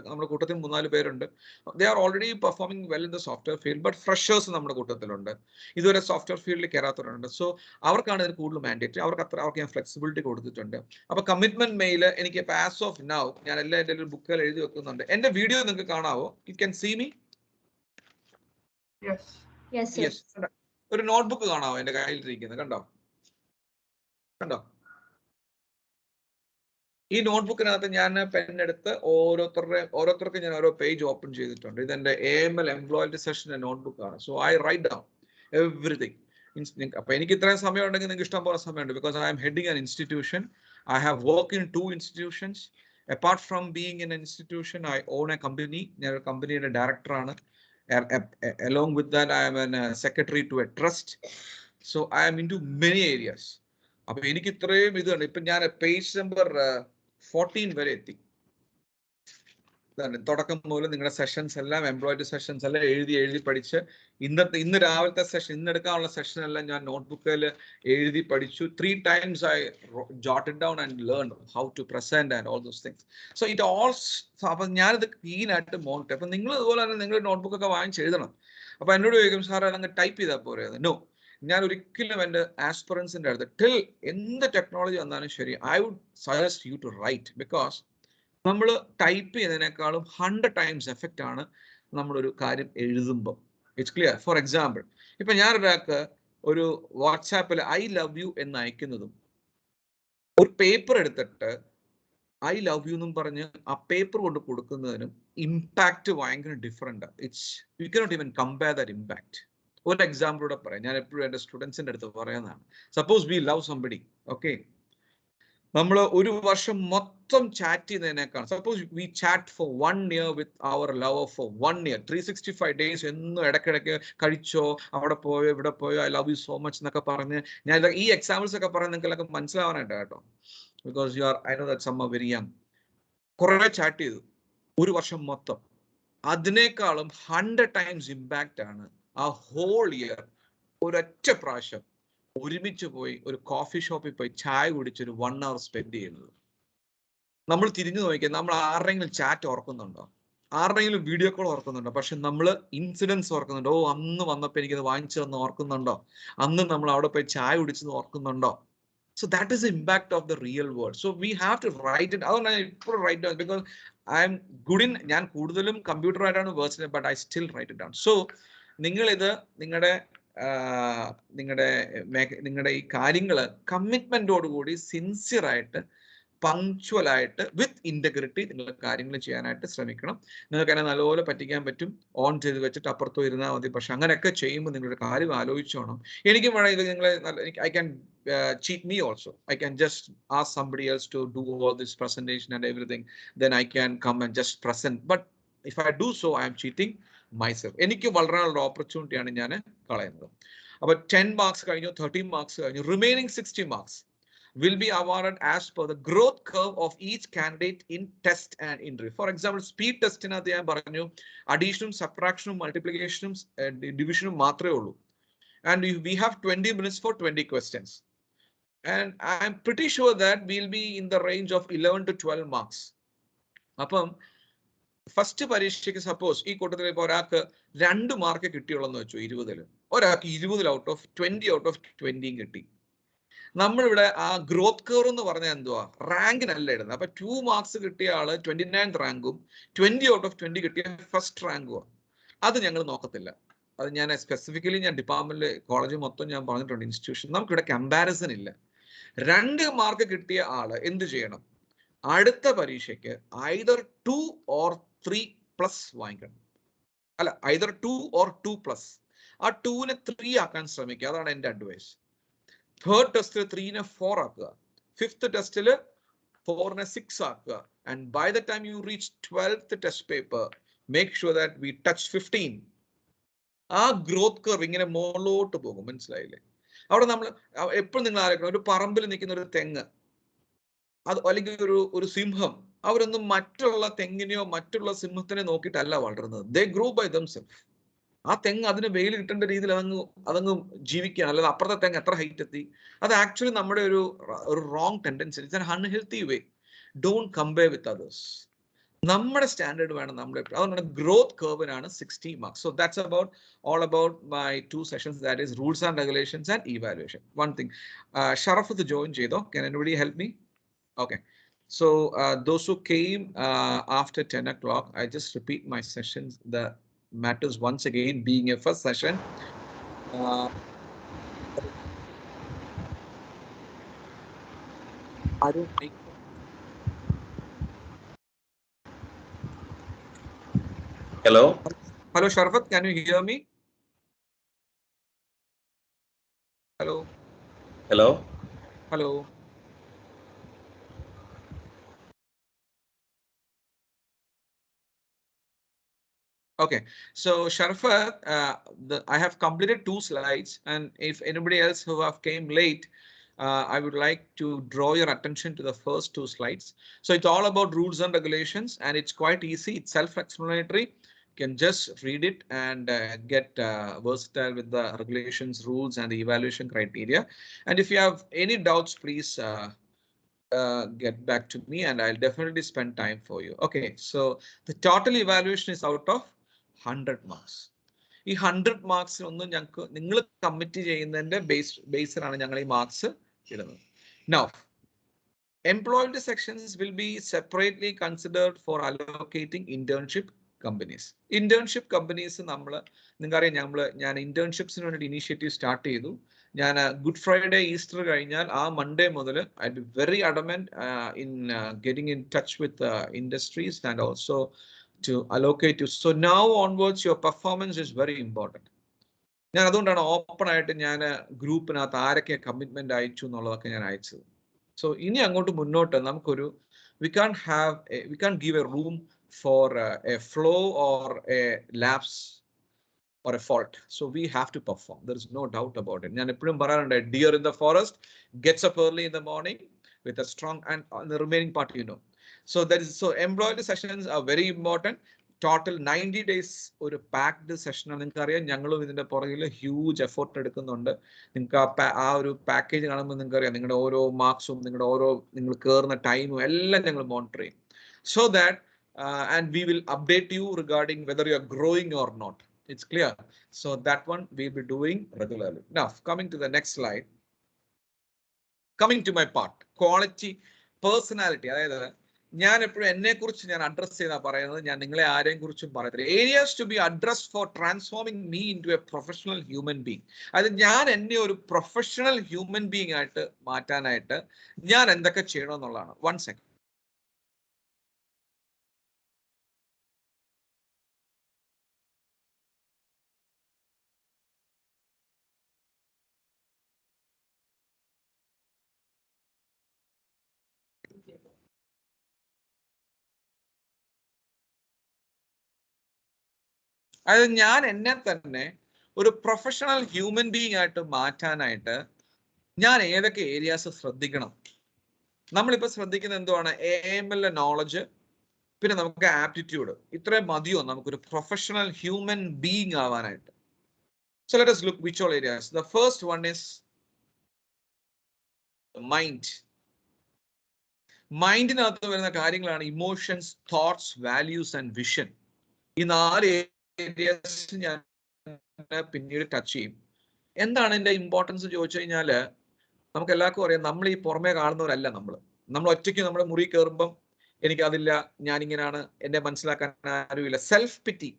നമ്മുടെ കൂട്ടത്തിൽ 3-4 പേരുണ്ട്. They are already performing well in the software field, but freshers നമ്മുടെ കൂട്ടത്തിലുണ്ട്, ഇതുവരെ software ഫീൽഡിൽ കയറാത്തവരുണ്ട്. സോ അവർക്കാണ് ഇതിന് കൂടുതൽ മാൻഡേറ്റ്. അവർക്ക് ഞാൻ ഫ്ലെക്സിബിലിറ്റി കൊടുത്തിട്ടുണ്ട്. അപ്പൊ കമ്മിറ്റ്മെന്റ് മെയിൽ എനിക്ക് ഇപ്പൊ ആസ് ഓഫ് നൗ ഞാൻ എൻ്റെ ഒരു ബുക്കിൽ എഴുതി വെക്കുന്നുണ്ട്. എന്റെ വീഡിയോ നിങ്ങൾക്ക് കാണാവോ? You can see me? Yes. ഒരു നോട്ട്ബുക്ക് കാണാവോ എന്റെ കയ്യിലിരിക്കുന്നത്? കണ്ടോ? ഈ നോട്ട്ബുക്കിനകത്ത് ഞാൻ പെണ്ണെടുത്ത് ഓരോരുത്തർക്ക് ഞാൻ ഓരോ പേജ് ഓപ്പൺ ചെയ്തിട്ടുണ്ട്. ഇതെന്റെ AML എംപ്ലോയബിലിറ്റി സെഷന്റെ നോട്ട്ബുക്കാണ്. So I write down everything. അപ്പൊ എനിക്ക് ഇത്രയും സമയം ഉണ്ടെങ്കിൽ നിങ്ങൾക്ക് ഇഷ്ടം പോലെ സമയമുണ്ട്. Because I am heading an institution. I have work in 2 institutions. Apart from being in institution, I own a company. ഞാൻ ഒരു കമ്പനിയുടെ ഡയറക്ടറാണ്. Along with that, I am a secretary to a trust. So I am into many areas. അപ്പൊ എനിക്ക് ഇത്രയും ഇതുണ്ട്. ഇപ്പൊ ഞാൻ പേജ് നമ്പർ 14 വരെ എത്തി. തുടക്കം മുതൽ നിങ്ങളുടെ സെഷൻസ് എല്ലാം, എംപ്ലോയബിലിറ്റി സെഷൻസ് എല്ലാം എഴുതി പഠിച്ച് ഇന്ന് രാവിലത്തെ സെഷൻ, ഇന്ന് എടുക്കാനുള്ള സെഷൻ എല്ലാം ഞാൻ നോട്ട്ബുക്കിൽ എഴുതി പഠിച്ചു. 3 times I jotted down and learned how to present and all those things. So it all, അപ്പൊ ഞാനിത് ക്ലീനായിട്ട് മോണിറ്റർ. അപ്പൊ നിങ്ങൾ അതുപോലെ തന്നെ നിങ്ങൾ നോട്ട്ബുക്കൊക്കെ വാങ്ങിച്ച് എഴുതണം. അപ്പൊ എന്നോട് ചോദിക്കും, സാർ അതങ്ങ് ടൈപ്പ് ചെയ്താൽ പോരെ? നോ, ഞാൻ ഒരിക്കലും എൻ്റെ ആസ്പിറൻസിന്റെ അടുത്ത് ടിൽ എന്ത് ടെക്നോളജി വന്നാലും ശരി, I would suggest you to write. Because നമ്മൾ ടൈപ്പ് ചെയ്യുന്നതിനേക്കാളും 100 times എഫക്റ്റ് ആണ് നമ്മളൊരു കാര്യം എഴുതുമ്പോൾ. It's clear. ഫോർ എക്സാമ്പിൾ, ഇപ്പൊ ഞാനൊരാൾക്ക് ഒരു വാട്സാപ്പിൽ ഐ ലവ് യു എന്ന് അയക്കുന്നതും ഒരു പേപ്പർ എടുത്തിട്ട് ഐ ലവ് യു എന്നും പറഞ്ഞ് ആ പേപ്പർ കൊണ്ട് കൊടുക്കുന്നതിനും ഇമ്പാക്ട് ഭയങ്കര different. You cannot even compare that impact. ഒരു എക്സാമ്പിളൂടെ പറയാം. ഞാൻ എപ്പോഴും എൻ്റെ സ്റ്റുഡൻസിന്റെ അടുത്ത് പറയുന്നതാണ്. Suppose we love somebody, okay, നമ്മൾ ഒരു വർഷം മൊത്തം ചാറ്റ് ചെയ്യുന്നതിനേക്കാൾ, suppose we chat for 1 year with our lover for 1 year, 365 days എന്നും ഇടയ്ക്കിടയ്ക്ക് കഴിച്ചോ, അവിടെ പോയോ, ഇവിടെ പോയോ, I love you so much എന്നൊക്കെ പറഞ്ഞ് ഞാൻ ഈ എക്സാമ്പിൾസ് ഒക്കെ പറഞ്ഞ് നിങ്ങൾക്കൊക്കെ മനസ്സിലാവാനായിട്ട് കേട്ടോ. Because I know that some are very young. കുറെ ചാറ്റ് ചെയ്തു ഒരു വർഷം മൊത്തം. അതിനേക്കാളും 100 times ഇമ്പാക്റ്റ് ആണ് ആ ഹോൾ ഇയർ ഒരൊറ്റ പ്രാവശ്യം ഒരുമിച്ച് പോയി ഒരു കോഫി ഷോപ്പിൽ പോയി ചായ കുടിച്ചൊരു 1 hour സ്പെൻഡ് ചെയ്യുന്നത്. നമ്മൾ തിരിഞ്ഞു നോക്കിയാൽ നമ്മൾ ആരുടെയെങ്കിലും ചാറ്റ് ഓർക്കുന്നുണ്ടോ? ആരുടെയെങ്കിലും വീഡിയോ കോൾ ഓർക്കുന്നുണ്ടോ? പക്ഷെ നമ്മൾ ഇൻസിഡൻസ് ഓർക്കുന്നുണ്ടോ? ഓ, അന്ന് വന്നപ്പോൾ എനിക്കത് വാങ്ങിച്ചു തന്ന് ഓർക്കുന്നുണ്ടോ? അന്ന് നമ്മൾ അവിടെ പോയി ചായ കുടിച്ചത് ഓർക്കുന്നുണ്ടോ? So that is the impact of the real world. So we have to write it. അതുകൊണ്ട് ഇപ്പോൾ write down because I am good in, ഞാൻ കൂടുതലും കമ്പ്യൂട്ടർ ആയിട്ടാണ് words, but I still write it down. So നിങ്ങൾ ഇത് നിങ്ങളുടെ നിങ്ങളുടെ ഈ കാര്യങ്ങൾ കമ്മിറ്റ്മെന്റോടുകൂടി സിൻസിയർ ആയിട്ട് പങ്ക്ച്വൽ ആയിട്ട് വിത്ത് ഇന്റഗ്രിറ്റി നിങ്ങൾ കാര്യങ്ങൾ ചെയ്യാനായിട്ട് ശ്രമിക്കണം. നിങ്ങൾക്ക് അതിനെ നല്ലപോലെ പറ്റിക്കാൻ പറ്റും. ഓൺ ചെയ്ത് വെച്ചിട്ട് അപ്പുറത്തോ ഇരുന്നാൽ മതി. പക്ഷെ അങ്ങനെയൊക്കെ ചെയ്യുമ്പോൾ നിങ്ങളുടെ കാര്യം ആലോചിച്ചോണം. എനിക്കും വേണമെങ്കിൽ നിങ്ങളെ I can cheat me also. I can just ask somebody else to do all this presentation and everything. Then I can come and just present. But if I do so, I am cheating myself. എനിക്ക് വളരാനുള്ള ഓപ്പർച്യൂണിറ്റിയാണ് ഞാൻ കളയുന്നത്. അപ്പോൾ 10 marks കഴിഞ്ഞു, 13 marks കഴിഞ്ഞു, remaining 60 marks will be awarded as per the growth curve of each candidate in test and interview. For example, speed test in ഞാൻ പറഞ്ഞു addition, subtraction, multiplication, division മാത്രമേ ഉള്ളൂ. And we have 20 minutes for 20 questions. And I'm pretty sure that we'll be in the range of 11 to 12 marks. അപ്പം first പരീക്ഷയ്ക്ക് suppose ഈ കൂട്ടത്തിൽ ഇപ്പോൾ ഒരാൾക്ക് 2 മാർക്ക് കിട്ടിയുള്ളെന്ന് വെച്ചു 20-ൽ, ഒരാൾക്ക് 20 ഔട്ട് ഓഫ് 20 കിട്ടി. നമ്മളിവിടെ ആ ഗ്രോത്ത് കർവ് എന്ന് പറഞ്ഞാൽ എന്തുവാ, റാങ്കിനല്ല ഇടുന്നത്. അപ്പൊ 2 മാർക്സ് കിട്ടിയ ആള് 29th റാങ്കും 20 ഔട്ട് ഓഫ് 20 കിട്ടിയ ഫസ്റ്റ് റാങ്കും. അത് ഞങ്ങൾ നോക്കത്തില്ല. അത് ഞാൻ സ്പെസിഫിക്കലി ഞാൻ ഡിപ്പാർട്ട്മെന്റിൽ കോളേജ് മൊത്തം ഞാൻ പറഞ്ഞിട്ടുണ്ട്, ഇൻസ്റ്റിറ്റ്യൂഷൻ നമുക്കിവിടെ കമ്പാരിസൺ ഇല്ല. 2 മാർക്ക് കിട്ടിയ ആള് എന്ത് ചെയ്യണം, അടുത്ത പരീക്ഷയ്ക്ക് either 2 or 3 പ്ലസ് വാങ്ങിക്കണം. അല്ല, either 2 or 2 പ്ലസ്. ആ 2നെ 3 ആക്കാൻ ശ്രമിക്കുക. അതാണ് എൻ്റെ അഡ്വൈസ്. തേർഡ് ടെസ്റ്റിൽ 3നെ 4 ആക്കുക. ഫിഫ്ത്ത് ടെസ്റ്റിൽ 4നെ 6 ആക്കുക. And by the time you reach 12th test paper, make sure that we touch 15. ആ ഗ്രോത്ത് കർവ് ഇങ്ങനെ മുകളിലോട്ട് പോകും. മനസ്സിലായില്ലേ? അവിടെ നമ്മൾ എപ്പോഴും നിങ്ങൾ ആലോചിക്കണം, ഒരു പറമ്പിൽ നിൽക്കുന്ന ഒരു തെങ്ങ്, അത് അല്ലെങ്കിൽ ഒരു സിംഹം, അവരൊന്നും മറ്റുള്ള തെങ്ങിനെയോ മറ്റുള്ള സിംഹത്തിനെ നോക്കിയിട്ടല്ല വളരുന്നത്. They grow by themselves. ആ തെങ്ങ് അതിന് വെയിൽ കിട്ടേണ്ട രീതിയിൽ അതങ്ങ് ജീവിക്കാൻ, അല്ലാതെ അപ്പുറത്തെ തെങ്ങ് എത്ര ഹൈറ്റ് എത്തി, അത് ആക്ച്വലി നമ്മുടെ ഒരു wrong tendency. It's an unhealthy way. Don't compare with others. നമ്മുടെ സ്റ്റാൻഡേർഡ് വേണം നമ്മൾ. അതുകൊണ്ടാണ് ഗ്രോത്ത് കർവിനാണ് 60 marks. So that's about all about my 2 sessions, that is rules and regulations and evaluation. One thing, Sharafat join chedo, can anybody help me? Okay, so those who came after 10 o'clock, I just repeat my sessions, the matters once again, being a first session. I don't think. Hello. Hello, Sharafat, can you hear me? Hello. Hello. Hello. Okay, so Sharafat, I have completed 2 slides, and if anybody else who have came late, I would like to draw your attention to the first 2 slides. So it's all about rules and regulations, and it's quite easy. It's self-explanatory. You can just read it and get versatile with the regulations, rules, and the evaluation criteria. And if you have any doubts, please get back to me, and I'll definitely spend time for you. Okay, so the total evaluation is out of 100 marks. ഈ 100 മാർക്സിൽ ഒന്നും ഞങ്ങൾക്ക് നിങ്ങൾ commit ചെയ്യുന്നതിന്റെ ബേസിലാണ് ഞങ്ങൾ ഈ marks ഇടുന്നത്. Now, employability sections will be separately considered for allocating internship companies. Internship companies നിങ്ങൾക്കറിയാം, ഞാൻ ഇന്റേൺഷിപ്സിന് വേണ്ടി ഇനീഷ്യേറ്റീവ് സ്റ്റാർട്ട് ചെയ്തു. ഞാൻ ഗുഡ് ഫ്രൈഡേ ഈസ്റ്റർ കഴിഞ്ഞാൽ ആ മൺഡേ മുതൽ I be very adamant in getting in touch with industries and also to allocate you. So now onwards your performance is very important. ഞാൻ അതുകൊണ്ടാണ് ഓപ്പൺ ആയിട്ട് ഞാൻ ഗ്രൂപ്പിനകത്ത് ആരൊക്കെ കമ്മിറ്റ്മെന്റ് അയച്ചു എന്നുള്ളതൊക്കെ ഞാൻ അയച്ചത്. സോ ഇനി അങ്ങോട്ട് മുന്നോട്ട് നമുക്കൊരു we can't give a room for a flow or a lapse or a fault. So we have to perform. There is no doubt about it. ഞാൻ എപ്പോഴും പറയാറുണ്ട്, deer in the forest gets up early in the morning with a strong, and the remaining part you know. So employee sessions are very important. Total 90 days ഒരു packed സെഷനാണ്. നിങ്ങൾക്ക് അറിയാം, ഞങ്ങളും ഇതിന്റെ പുറകിൽ huge effort എടുക്കുന്നുണ്ട്. നിങ്ങൾക്ക് ആ ഒരു പാക്കേജ് കാണുമ്പോൾ നിങ്ങൾക്ക് അറിയാം, നിങ്ങളുടെ ഓരോ മാർക്സും നിങ്ങളുടെ ഓരോ നിങ്ങൾ കയറുന്ന ടൈമും എല്ലാം ഞങ്ങൾ മോണിറ്റർ ചെയ്യും. So that and we will update you regarding whether you are growing or not. It's clear. So that one we'll be doing regularly. Now coming to the next slide, coming to my part, quality personality. അതായത് ഞാൻ എപ്പോഴും എന്നെ കുറിച്ച് ഞാൻ address ചെയ്താ പറയുന്നത്, ഞാൻ നിങ്ങളെ ആരെയും കുറിച്ചും പറയത്തില്ല. Areas to be address for transforming me into a professional human being. അതായത് ഞാൻ എന്നെ ഒരു പ്രൊഫഷണൽ ഹ്യൂമൻ ബീങ് ആയിട്ട് മാറ്റാനായിട്ട് ഞാൻ എന്തൊക്കെ ചെയ്യണമെന്നുള്ളതാണ്. 1 second. അതായത് ഞാൻ എന്നെ തന്നെ ഒരു പ്രൊഫഷണൽ ഹ്യൂമൻ ബീങ് ആയിട്ട് മാറ്റാനായിട്ട് ഞാൻ ഏതൊക്കെ ഏരിയാസ് ശ്രദ്ധിക്കണം. നമ്മളിപ്പോൾ ശ്രദ്ധിക്കുന്ന എന്തുവാണ്? AML നോളജ്, പിന്നെ നമുക്ക് ആപ്റ്റിറ്റ്യൂഡ്. ഇത്രയും മതിയോ നമുക്കൊരു പ്രൊഫഷണൽ ഹ്യൂമൻ ബീങ് ആവാനായിട്ട്? So let us look which all areas. The first one is mind. മൈൻഡിനകത്ത് വരുന്ന കാര്യങ്ങളാണ് emotions, thoughts, values and vision. ഈ 4 ഏരിയാസ് ഞാൻ പിന്നീട് ടച്ച് ചെയ്യും. എന്താണ് ഇതിന്റെ ഇമ്പോർട്ടൻസ് ചോദിച്ചു കഴിഞ്ഞാല്, നമുക്ക് എല്ലാവർക്കും അറിയാം, നമ്മൾ ഈ പുറമേ കാണുന്നവരല്ല. നമ്മൾ ഒറ്റയ്ക്ക് നമ്മുടെ മുറി കയറുമ്പം എനിക്കതില്ല, ഞാനിങ്ങനെയാണ്, എന്നെ മനസ്സിലാക്കാൻ ആരുമില്ല. സെൽഫ് പിറ്റി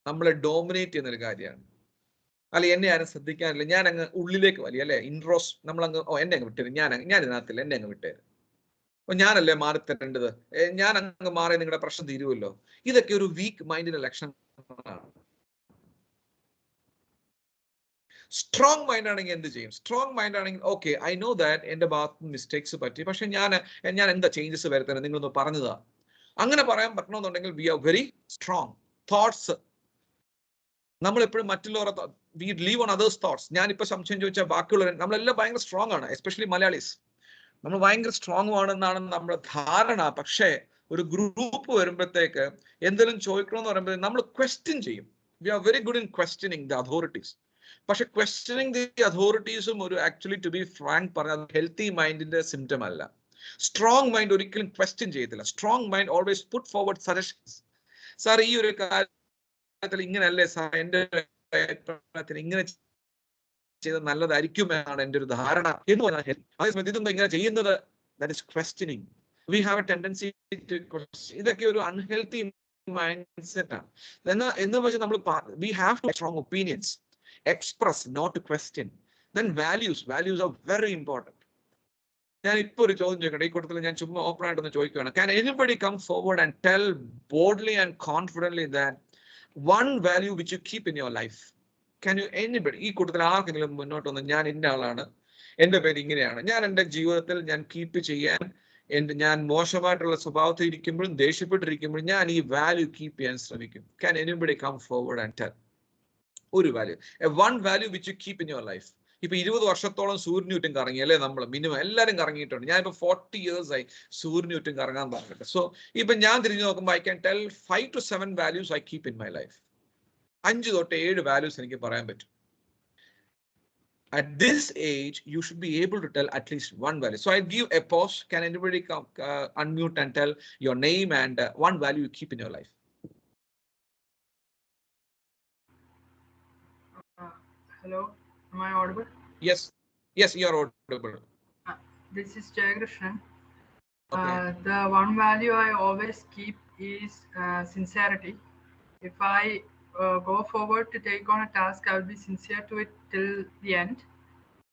നമ്മളെ ഡോമിനേറ്റ് ചെയ്യുന്നൊരു കാര്യമാണ്. അല്ലെ, എന്നെ ആരും ശ്രദ്ധിക്കാനില്ല, ഞാൻ അങ്ങ് ഉള്ളിലേക്ക് വലിയ, അല്ലെ, ഇൻട്രോസ്, നമ്മളങ്ങ് എന്നെ അങ്ങ് വിട്ടേരും, ഞാൻ ഇതിനകത്തില്ല, എന്നെ അങ്ങ് വിട്ടേരും, അപ്പൊ ഞാനല്ലേ മാറി തരേണ്ടത്, ഞാൻ അങ്ങ് മാറി നിങ്ങളുടെ പ്രശ്നം തീരുമല്ലോ. ഇതൊക്കെ ഒരു വീക്ക് മൈൻഡിന്റെ ലക്ഷണങ്ങളാണ്. സ്ട്രോങ് മൈൻഡ് ആണെങ്കിൽ എന്ത് ചെയ്യും? സ്ട്രോങ് മൈൻഡ് ആണെങ്കിൽ ഓക്കെ, ഐ നോ ദാറ്റ് എന്റെ ഭാഗത്ത് മിസ്റ്റേക്സ് പറ്റി, പക്ഷെ ഞാൻ എന്താ ചേഞ്ചസ് വരുത്തുന്നത്, നിങ്ങളൊന്ന് പറഞ്ഞതാ. അങ്ങനെ പറയാൻ പറ്റണമെന്നുണ്ടെങ്കിൽ we are very strong. Thoughts നമ്മൾ എപ്പോഴും മറ്റുള്ളവരുടെ we leave on others thoughts. ഞാനിപ്പോ സംശയം ചോദിച്ചാൽ ബാക്കിയുള്ളവർ, നമ്മളെല്ലാം ഭയങ്കര സ്ട്രോങ് ആണ്, എസ്പെഷ്യലി മലയാളീസ്. നമ്മൾ ഭയങ്കര സ്ട്രോങ് ആണെന്നാണ് നമ്മുടെ ധാരണ. പക്ഷേ ഒരു ഗ്രൂപ്പ് വരുമ്പോഴത്തേക്ക് എന്തെങ്കിലും ചോദിക്കണമെന്ന് പറയുമ്പോൾ നമ്മൾ ക്വസ്റ്റ്യൻ ചെയ്യും. We are very good in questioning the authorities. പക്ഷെ ക്വസ്റ്റ്യനിങ് ദി അതോറിറ്റീസും ഒരു ആക്ച്വലി ടു ബി ഫ്രാങ്ക് പറഞ്ഞാൽ ഹെൽത്തി മൈൻഡിന്റെ സിംറ്റം അല്ല. സ്ട്രോങ് മൈൻഡ് ഒരിക്കലും ക്വസ്റ്റ്യൻ ചെയ്യത്തില്ല. Strong mind always put forward suggestions. Sir, ഈ ഒരു കാര്യത്തിൽ ഇങ്ങനെയല്ലേ സാർ, എന്റെ അഭിപ്രായത്തിൽ ഇങ്ങനെ ചെയ്തത് നല്ലതായിരിക്കും എന്നാണ് എൻ്റെ ഒരു ധാരണ എന്ന് പറഞ്ഞാൽ, അതേസമയത്ത് ഇതൊന്നും ഇങ്ങനെ ചെയ്യുന്നത്, that is questioning. We have a tendency to question. ഇതൊക്കെ ഒരു അൺഹെൽത്തി മൈൻഡ് സെറ്റ് ആണ്. എന്ന് വെച്ചാൽ നമ്മൾ we have to strong opinions, express, not question. Then values are very important. ഞാൻ ഇപ്പൊ ഒരു ചോദ്യം ചോദിക്കട്ടെ, ഈ കൂട്ടത്തിൽ ഞാൻ ചുമ്മാ ഓപ്പൺ ആയിട്ടൊന്ന് ചോദിക്കുകയാണ്. Can anybody come forward and tell boldly and confidently that one value which you keep in your life? Can you anybody, ഈ കൂട്ടത്തിൽ ആർക്കെങ്കിലും മുന്നോട്ട് വന്ന്, ഞാൻ ഇന്ന ആളാണ്, എൻ്റെ പേര് ഇങ്ങനെയാണ്, ഞാൻ എൻ്റെ ജീവിതത്തിൽ ഞാൻ കീപ്പ് ചെയ്യാൻ, ഞാൻ മോശമായിട്ടുള്ള സ്വഭാവത്തിൽ ഇരിക്കുമ്പോഴും ദേഷ്യപ്പെട്ടിരിക്കുമ്പോഴും ഞാൻ ഈ വാല്യൂ കീപ്പ് ചെയ്യാൻ ശ്രമിക്കും? Can anybody come forward and tell ഒരു value, one value which you keep in your life? ഇപ്പൊ 20 വർഷത്തോളം സൂര്യനൂറ്റും കറങ്ങി അല്ലേ, നമ്മൾ മിനിമം എല്ലാവരും കറങ്ങിയിട്ടുണ്ട്. ഞാൻ ഇപ്പൊ 40 years ആയി സൂര്യനൂറ്റും കറങ്ങാൻ പറഞ്ഞിട്ട്. സോ ഇപ്പൊ ഞാൻ തിരിഞ്ഞു നോക്കുമ്പോൾ I can tell 5 to 7 values I keep in my life. 5 തൊട്ട് 7 വാല്യൂസ് എനിക്ക് പറയാൻ പറ്റും. At this age, you should be able to tell at least one value. So I'll give a pause. Can anybody come unmute and tell your name and one value you keep in your life? Hello, am I audible? Yes, you are audible. This is Jayakrishan. Okay. The one value I always keep is sincerity. If I go forward to take on a task, I will be sincere to it till the end.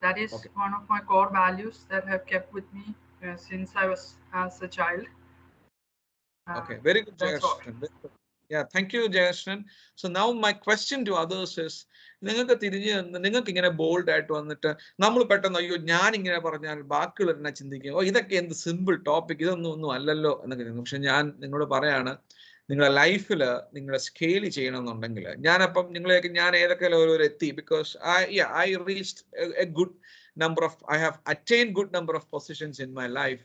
That is Okay. one of my core values that have kept with me since I was as a child. Okay, very good, Jayashan. Yeah, thank you, Jayashan. So now my question to others is, നിങ്ങൾക്ക് ഇങ്ങനെ bold ആയിട്ട് വന്നിട്ട് നമ്മൾ പെട്ടെന്ന് അയ്യോ ഞാൻ ഇങ്ങനെ പറഞ്ഞാൽ ബാക്കിയുള്ളവർ എന്നെ ചിന്തിക്കും, ഓ ഇതൊക്കെ എന്ത് സിമ്പിൾ ടോപ്പിക്, ഒന്നും അല്ലല്ലോ എന്നൊക്കെ. പക്ഷെ ഞാൻ നിങ്ങളോട് പറയാണ്, നിങ്ങളുടെ ലൈഫിൽ നിങ്ങളെ സ്കെയിൽ ചെയ്യണമെന്നുണ്ടെങ്കിൽ, ഞാനപ്പം നിങ്ങളെയൊക്കെ ഞാൻ ഏതൊക്കെ ലെവലിൽ എത്തി, because I reached a good number of, I have attained good number of positions in my life,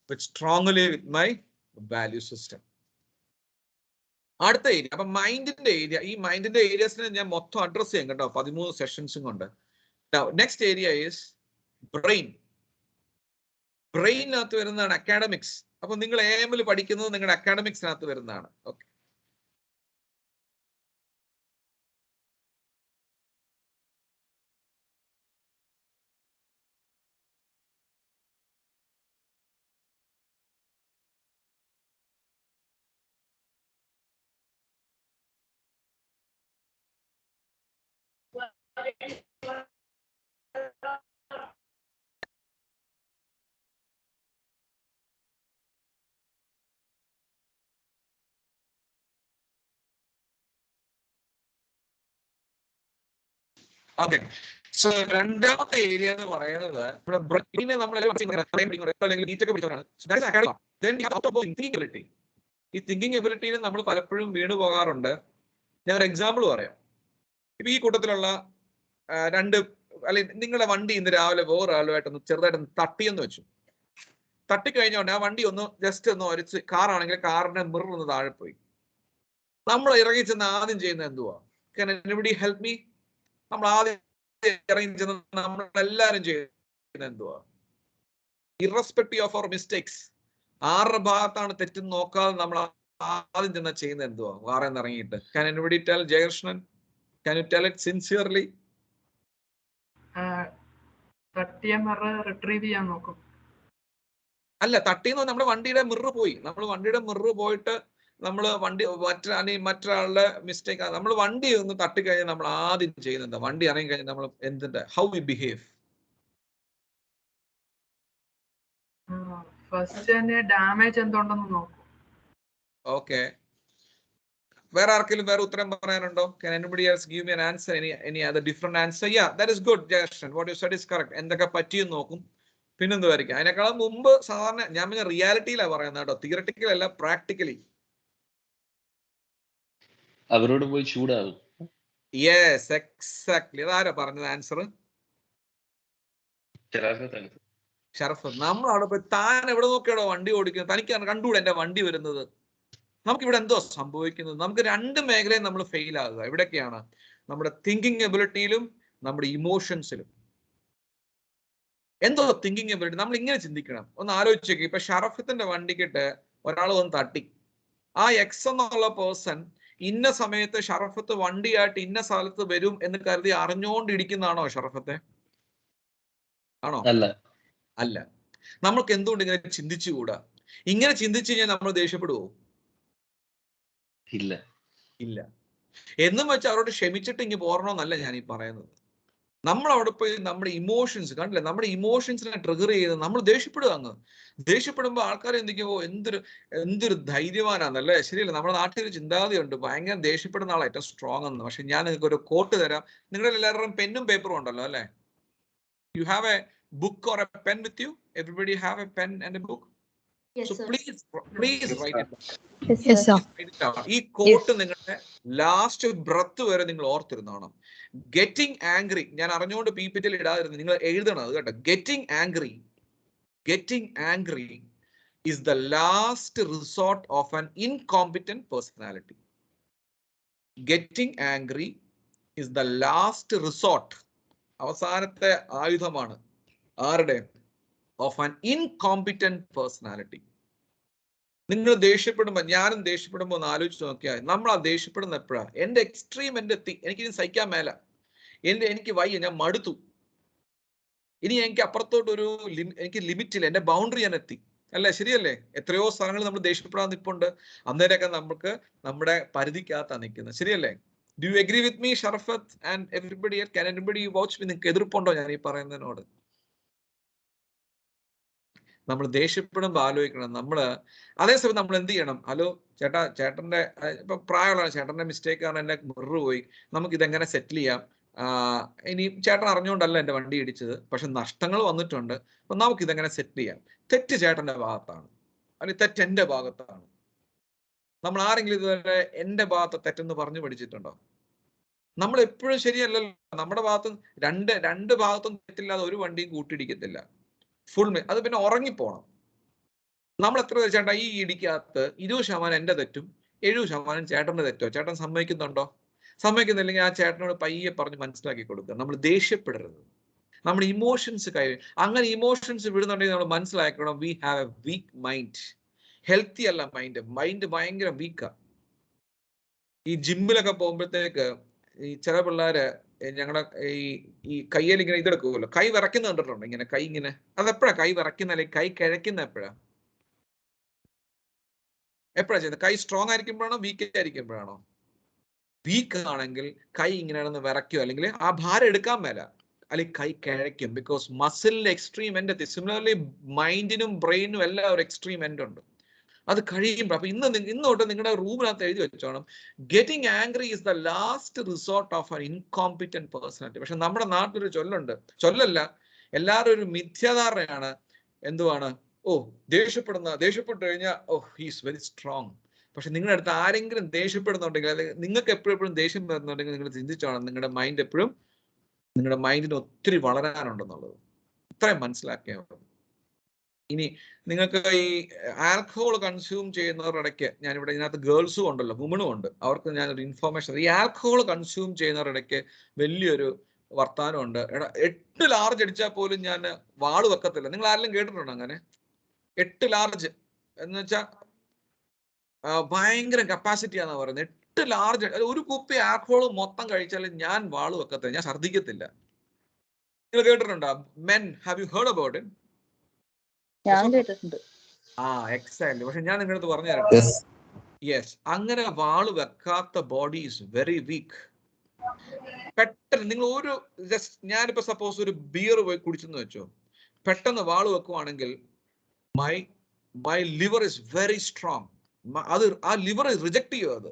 but strongly with my value system. അടുത്ത ഏരിയ. അപ്പൊ മൈൻഡിന്റെ ഏരിയ, ഈ മൈൻഡിന്റെ ഏരിയസിനെ ഞാൻ മൊത്തം അഡ്രസ് ചെയ്യാം കേട്ടോ 13 സെഷൻസും കൊണ്ട്. Next area is brain. ബ്രെയിനകത്ത് വരുന്നതാണ് അക്കാഡമിക്സ്. അപ്പൊ നിങ്ങൾ AM പഠിക്കുന്നത് നിങ്ങളുടെ അക്കാഡമിക്സിനകത്ത് വരുന്നതാണ്. Okay, okay. സോ രണ്ടാമത്തെ ഏരിയ എന്ന് പറയുന്നത് ഇവിടെ ബ്രെയിനെ നമ്മൾ ഈ തിങ്കിങ് എബിലിറ്റിയിൽ നമ്മൾ പലപ്പോഴും വീണു പോകാറുണ്ട്. ഞാൻ ഒരു എക്സാമ്പിൾ പറയാം. ഇപ്പൊ ഈ കൂട്ടത്തിലുള്ള അല്ലെങ്കിൽ നിങ്ങളുടെ വണ്ടി ഇന്ന് രാവിലെ വേറൊരാളുമായിട്ടൊന്ന് ചെറുതായിട്ടൊന്ന് തട്ടിയെന്ന് വെച്ചു. തട്ടിക്കഴിഞ്ഞോണ്ട് ആ വണ്ടി ഒന്ന് ജസ്റ്റ് ഒന്ന് ഒരച്ച്, കാറാണെങ്കിൽ കാറിന്റെ മിറർ ഒന്ന് താഴെ പോയി. നമ്മൾ ഇറങ്ങി ചെന്ന് ആദ്യം ചെയ്യുന്നത് എന്തുവാ? Can anybody help me? നമ്മൾ ആദ്യം ഇറങ്ങി ചെന്ന് നമ്മളെല്ലാരും ചെയ്യുന്നത് എന്തുവാ? ഇറസ്പെക്റ്റീവ് ഓഫ് അവർ മിസ്റ്റേക്സ്, ആരുടെ ഭാഗത്താണ് തെറ്റെന്ന് നോക്കാതെ നമ്മൾ ആദ്യം ചെന്ന് ചെയ്യുന്നത് എന്തുവാ? കാറിൽ ഇറങ്ങിയിട്ട് Can anybody tell? Jayakrishnan, can you tell it sincerely? തട്ടിയ മിറർ റിട്രീവ് ചെയ്യാൻ നോക്കും. അല്ല, തട്ടിയെന്ന് നമ്മുടെ വണ്ടിയുടെ മിറർ പോയി. നമ്മൾ വണ്ടിയുടെ മിറർ പോയിട്ട് നമ്മൾ വണ്ടി മറ്റൊരാളുടെ മിസ്റ്റേക്ക്, നമ്മൾ വണ്ടി ഒന്ന് തട്ടിക്കഴിഞ്ഞാൽ നമ്മൾ ആദ്യം ചെയ്യുന്നത്, വണ്ടി ഇറങ്ങി കഴിഞ്ഞാൽ നമ്മൾ എന്തിന്റെ ഹൗ വി ബിഹേവ്? ഫസ്റ്റ് തന്നെ ഡാമേജ് എന്തുണ്ടെന്ന് നോക്കും. ഓക്കെ, വേറെ ആർക്കെങ്കിലും വേറെ ഉത്തരം പറയാനുണ്ടോ? Can anybody else give me an answer? Any other different answer? Yeah, that is good, Jason. What you said is correct. എന്തൊക്കെ പറ്റിയെന്ന് നോക്കും. പിന്നെന്തുവായിരിക്കും? അതിനേക്കാളും മുമ്പ് സാധാരണ ഞാൻ പറഞ്ഞ റിയാലിറ്റിയിലാണ് പറയുന്നത് കേട്ടോ, തിയററ്റിക്കൽ അല്ല, പ്രാക്ടിക്കലി. അവരോട് പോയി ചൂടാകും. Yes, exactly. അതാരാ പറഞ്ഞത് ആൻസർ? ഷറഫ്. നമ്മൾ അവിടെ പോയി താൻ എവിടെ നോക്കിയാടോ വണ്ടി ഓടിക്കുന്നത്? തനിക്ക് കണ്ടുകൂടെ എന്റെ വണ്ടി വരുന്നത്? നമുക്കിവിടെ എന്തോ സംഭവിക്കുന്നത്? നമുക്ക് രണ്ട് മേഖലയും നമ്മൾ ഫെയിൽ ആകുക. എവിടെയൊക്കെയാണ്? നമ്മുടെ തിങ്കിങ് എബിലിറ്റിയിലും നമ്മുടെ ഇമോഷൻസിലും. എന്തോ തിങ്കിങ് എബിലിറ്റി നമ്മൾ ഇങ്ങനെ ചിന്തിക്കണം. ഒന്ന് ആലോചിച്ചേക്ക്. ഇപ്പൊ ഷറഫത്തിന്റെ വണ്ടിക്കിട്ട് ഒരാൾ വന്ന് തട്ടി. ആ എക്സ് എന്നുള്ള പേഴ്സൺ ഇന്ന സമയത്ത് ഷറഫത്ത് വണ്ടിയായിട്ട് ഇന്ന സ്ഥലത്ത് വരും എന്ന് കരുതി അറിഞ്ഞുകൊണ്ടിരിക്കുന്നതാണോ ഷറഫത്തെ? ആണോ? അല്ല. നമ്മൾക്ക് എന്തുകൊണ്ട് ഇങ്ങനെ ചിന്തിച്ചുകൂടാ? ഇങ്ങനെ ചിന്തിച്ചു കഴിഞ്ഞാൽ നമ്മൾ ദേഷ്യപ്പെടുവോ? ഇല്ല. എന്നും വെച്ച് അവരോട് ക്ഷമിച്ചിട്ട് ഇങ്ങ് പോരണോന്നല്ല ഞാൻ ഈ പറയുന്നത്. നമ്മൾ അവിടെ പോയി നമ്മുടെ ഇമോഷൻസ് കണ്ടില്ലേ, നമ്മുടെ ഇമോഷൻസിനെ ട്രിഗർ ചെയ്ത് നമ്മൾ ദേഷ്യപ്പെടുക. അങ്ങ് ദേഷ്യപ്പെടുമ്പോൾ ആൾക്കാർ എന്തൊക്കെയോ എന്തൊരു ധൈര്യവാനാന്നല്ലേ? ശരിയല്ല, നമ്മുടെ നാട്ടിൽ ഒരു ചിന്താഗതിയുണ്ട്, ഭയങ്കര ദേഷ്യപ്പെടുന്ന ആളാണ് ഏറ്റവും സ്ട്രോങ് എന്ന്. പക്ഷെ ഞാൻ നിങ്ങൾക്ക് ഒരു കോട്ട് തരാം. നിങ്ങളുടെ എല്ലാവരുടെയും പെന്നും പേപ്പറും ഉണ്ടല്ലോ അല്ലേ? You have A book or A pen with you? Everybody have A pen and A book? Yes, So sir. please write it down. Yes, sir. ഈ കോട്ട് നിങ്ങളുടെ ലാസ്റ്റ് ബ്രത്ത് വരെ നിങ്ങൾ ഓർത്തിരുന്നോണം. ഗെറ്റിംഗ് ആംഗ്രി, ഞാൻ അറിഞ്ഞുകൊണ്ട് PPTയിൽ ഇടാതിരുന്നു, നിങ്ങൾ എഴുതണം അത് കേട്ടോ. Getting angry is the last resort of an incompetent personality. Getting angry is the last resort, അവസാനത്തെ ആയുധമാണ് ആരുടെ? Of an incompetent personality. നിങ്ങൾ ദേഷ്യപ്പെടുമ്പോ, ഞാനും ദേഷ്യപ്പെടുമ്പോ ഒന്ന് ആലോചിച്ച് നോക്കിയാൽ നമ്മൾ ആ ദേഷ്യപ്പെടുന്ന എപ്പോഴാ? എന്റെ എക്സ്ട്രീം എന്റെ എത്തി, എനിക്കിനി സഹിക്കാൻ മേല, എനിക്ക് വയ്യ, ഞാൻ മടുത്തു, ഇനി എനിക്ക് അപ്പുറത്തോട്ട് എനിക്ക് ലിമിറ്റില്ല, എന്റെ ബൗണ്ടറി ഞാൻ എത്തി, അല്ലേ? ശരിയല്ലേ? എത്രയോ സ്ഥലങ്ങളിൽ നമ്മൾ ദേഷ്യപ്പെടാൻ നിൽപ്പുണ്ട്. അന്നേരമൊക്കെ നമുക്ക് നമ്മുടെ പരിധിക്കകത്താണ് നിൽക്കുന്നത്. ശരിയല്ലേ? Do you agree with me Sharafath and everybody? Can anybody vouch me? നിങ്ങൾക്ക് എതിർപ്പുണ്ടോ ഞാൻ ഈ പറയുന്നതിനോട്? നമ്മൾ ദേഷ്യപ്പെടുമ്പോൾ ആലോചിക്കണം. അതേസമയം നമ്മൾ എന്ത് ചെയ്യണം? ഹലോ ചേട്ടാ, ചേട്ടന്റെ ഇപ്പൊ പ്രായമുള്ള ചേട്ടന്റെ മിസ്റ്റേക്ക് ആണ്, എന്റെ മിറർ പോയി, നമുക്ക് ഇതെങ്ങനെ സെറ്റിൽ ചെയ്യാം? ഇനി ചേട്ടൻ അറിഞ്ഞുകൊണ്ടല്ല എന്റെ വണ്ടി ഇടിച്ചത്, പക്ഷെ നഷ്ടങ്ങൾ വന്നിട്ടുണ്ട്, അപ്പൊ നമുക്ക് ഇതെങ്ങനെ സെറ്റിൽ ചെയ്യാം? തെറ്റ് ചേട്ടന്റെ ഭാഗത്താണ് അല്ലെങ്കിൽ തെറ്റ് എന്റെ ഭാഗത്താണ്? നമ്മൾ ആരെങ്കിലും ഇതുവരെ എന്റെ ഭാഗത്ത് തെറ്റെന്ന് പറഞ്ഞു പഠിച്ചിട്ടുണ്ടോ? നമ്മൾ എപ്പോഴും ശരിയല്ലല്ലോ. നമ്മുടെ ഭാഗത്തും രണ്ട് ഭാഗത്തും തെറ്റില്ലാതെ ഒരു വണ്ടിയും കൂട്ടിയിടിക്കത്തില്ല. ഫുൾ അത് പിന്നെ ഉറങ്ങിപ്പോണം. നമ്മൾ എത്ര ചേട്ടാ ഈ ഇടിക്കകത്ത് 20% എന്റെ തെറ്റും 70% ചേട്ടൻ്റെ തെറ്റോ? ചേട്ടൻ സമ്മതിക്കുന്നുണ്ടോ? സമ്മതിക്കുന്നില്ലെങ്കിൽ ആ ചേട്ടനോട് പയ്യെ പറഞ്ഞ് മനസ്സിലാക്കി കൊടുക്കുക. നമ്മൾ ദേഷ്യപ്പെടരുത്. നമ്മുടെ ഇമോഷൻസ് അങ്ങനെ ഇമോഷൻസ് വിടുന്നുണ്ടെങ്കിൽ നമ്മൾ മനസ്സിലാക്കണം, we have a weak mind. Healthy അല്ല മൈൻഡ് ഭയങ്കര വീക്കാണ്. ഈ ജിമ്മിലൊക്കെ പോകുമ്പോഴത്തേക്ക് ഈ ചില പിള്ളേര് ഞങ്ങളുടെ ഈ കയ്യിൽ ഇങ്ങനെ ഇതെടുക്കുമല്ലോ, കൈ വിറയ്ക്കുന്ന കണ്ടിട്ടുണ്ട്. ഇങ്ങനെ കൈ ഇങ്ങനെ, അതെപ്പോഴാ കൈ വിറയ്ക്കുന്ന അല്ലെങ്കിൽ കൈ കിഴക്കുന്ന എപ്പോഴാ ചെയ്യുന്നത്? കൈ സ്ട്രോങ് ആയിരിക്കുമ്പോഴാണോ വീക്ക് ആയിരിക്കുമ്പോഴാണോ? വീക്ക് ആണെങ്കിൽ കൈ ഇങ്ങനെ വിറയ്ക്കും, അല്ലെങ്കിൽ ആ ഭാരം എടുക്കാൻ മേല, അല്ലെങ്കിൽ കൈ കിഴയ്ക്കും. ബിക്കോസ് മസിലിന്റെ എക്സ്ട്രീം എൻഡ് എത്തി. സിമിലർലി മൈൻഡിനും ബ്രെയിനും എല്ലാം ഒരു എക്സ്ട്രീം എൻഡ് ഉണ്ട്. അത് കഴിയുമ്പോൾ അപ്പൊ ഇന്നോട്ട് നിങ്ങളുടെ റൂമിനകത്ത് എഴുതി വെച്ചോണം, getting angry is the last resort of an incompetent personality. പക്ഷെ നമ്മുടെ നാട്ടിലൊരു ചൊല്ലല്ല, എല്ലാവരും ഒരു മിഥ്യാധാരണയാണ്. എന്തുവാണ്? ദേഷ്യപ്പെട്ടു കഴിഞ്ഞാൽ ഹീസ് വെരി സ്ട്രോങ്. പക്ഷെ നിങ്ങളുടെ അടുത്ത് ആരെങ്കിലും ദേഷ്യപ്പെടുന്നുണ്ടെങ്കിൽ, അല്ലെങ്കിൽ നിങ്ങൾക്ക് എപ്പോഴും ദേഷ്യം വരുന്നുണ്ടെങ്കിൽ, നിങ്ങൾ ചിന്തിച്ചോണം, നിങ്ങളുടെ മൈൻഡിന് ഒത്തിരി വളരാനുണ്ടെന്നുള്ളത്. ഇത്രയും മനസ്സിലാക്കിയാൽ മതി. ഇനി നിങ്ങൾക്ക് ഈ ആൽക്കഹോൾ കൺസ്യൂം ചെയ്യുന്നവരുടെ ഇടയ്ക്ക്, ഞാനിവിടെ ഇതിനകത്ത് ഗേൾസും ഉണ്ടല്ലോ, വുമണും ഉണ്ട്, അവർക്ക് ഞാനൊരു ഇൻഫോർമേഷൻ. ഈ ആൽക്കഹോൾ കൺസ്യൂം ചെയ്യുന്നവരുടെ ഇടയ്ക്ക് വലിയൊരു വർത്താനമുണ്ട്. 8 ലാർജ് അടിച്ചാൽ പോലും ഞാൻ വാള് വെക്കത്തില്ല. നിങ്ങൾ ആരെങ്കിലും കേട്ടിട്ടുണ്ടോ അങ്ങനെ? 8 ലാർജ് എന്ന് വെച്ചാൽ ഭയങ്കര കപ്പാസിറ്റിയാണെന്ന് പറയുന്നത്. 8 ലാർജ്, ഒരു കുപ്പി ആൽക്കഹോൾ മൊത്തം കഴിച്ചാൽ ഞാൻ വാള് വെക്കത്തില്ല, ഞാൻ ഛർദ്ദിക്കത്തില്ല. നിങ്ങൾ കേട്ടിട്ടുണ്ടോ? Men, have you heard about it? ഞാൻ കേട്ടിട്ടുണ്ട്. എക്സാക്ട്ലി. പക്ഷെ ഞാൻ നിങ്ങളുടെ അടുത്ത് പറഞ്ഞു തരട്ടെ. യെസ്, അങ്ങനെ വാള് വെക്കാത്ത ബോഡി ഈസ് വെരി വീക്ക്. പെട്ടെന്ന് നിങ്ങൾ ഞാനിപ്പോ സപ്പോസ് ഒരു ബിയർ പോയി കുടിച്ചെന്ന് വെച്ചോ, പെട്ടെന്ന് വാള് വെക്കുവാണെങ്കിൽ my liver is very strong. ആ ലിവർ റിജക്ട് ചെയ്യും അത്.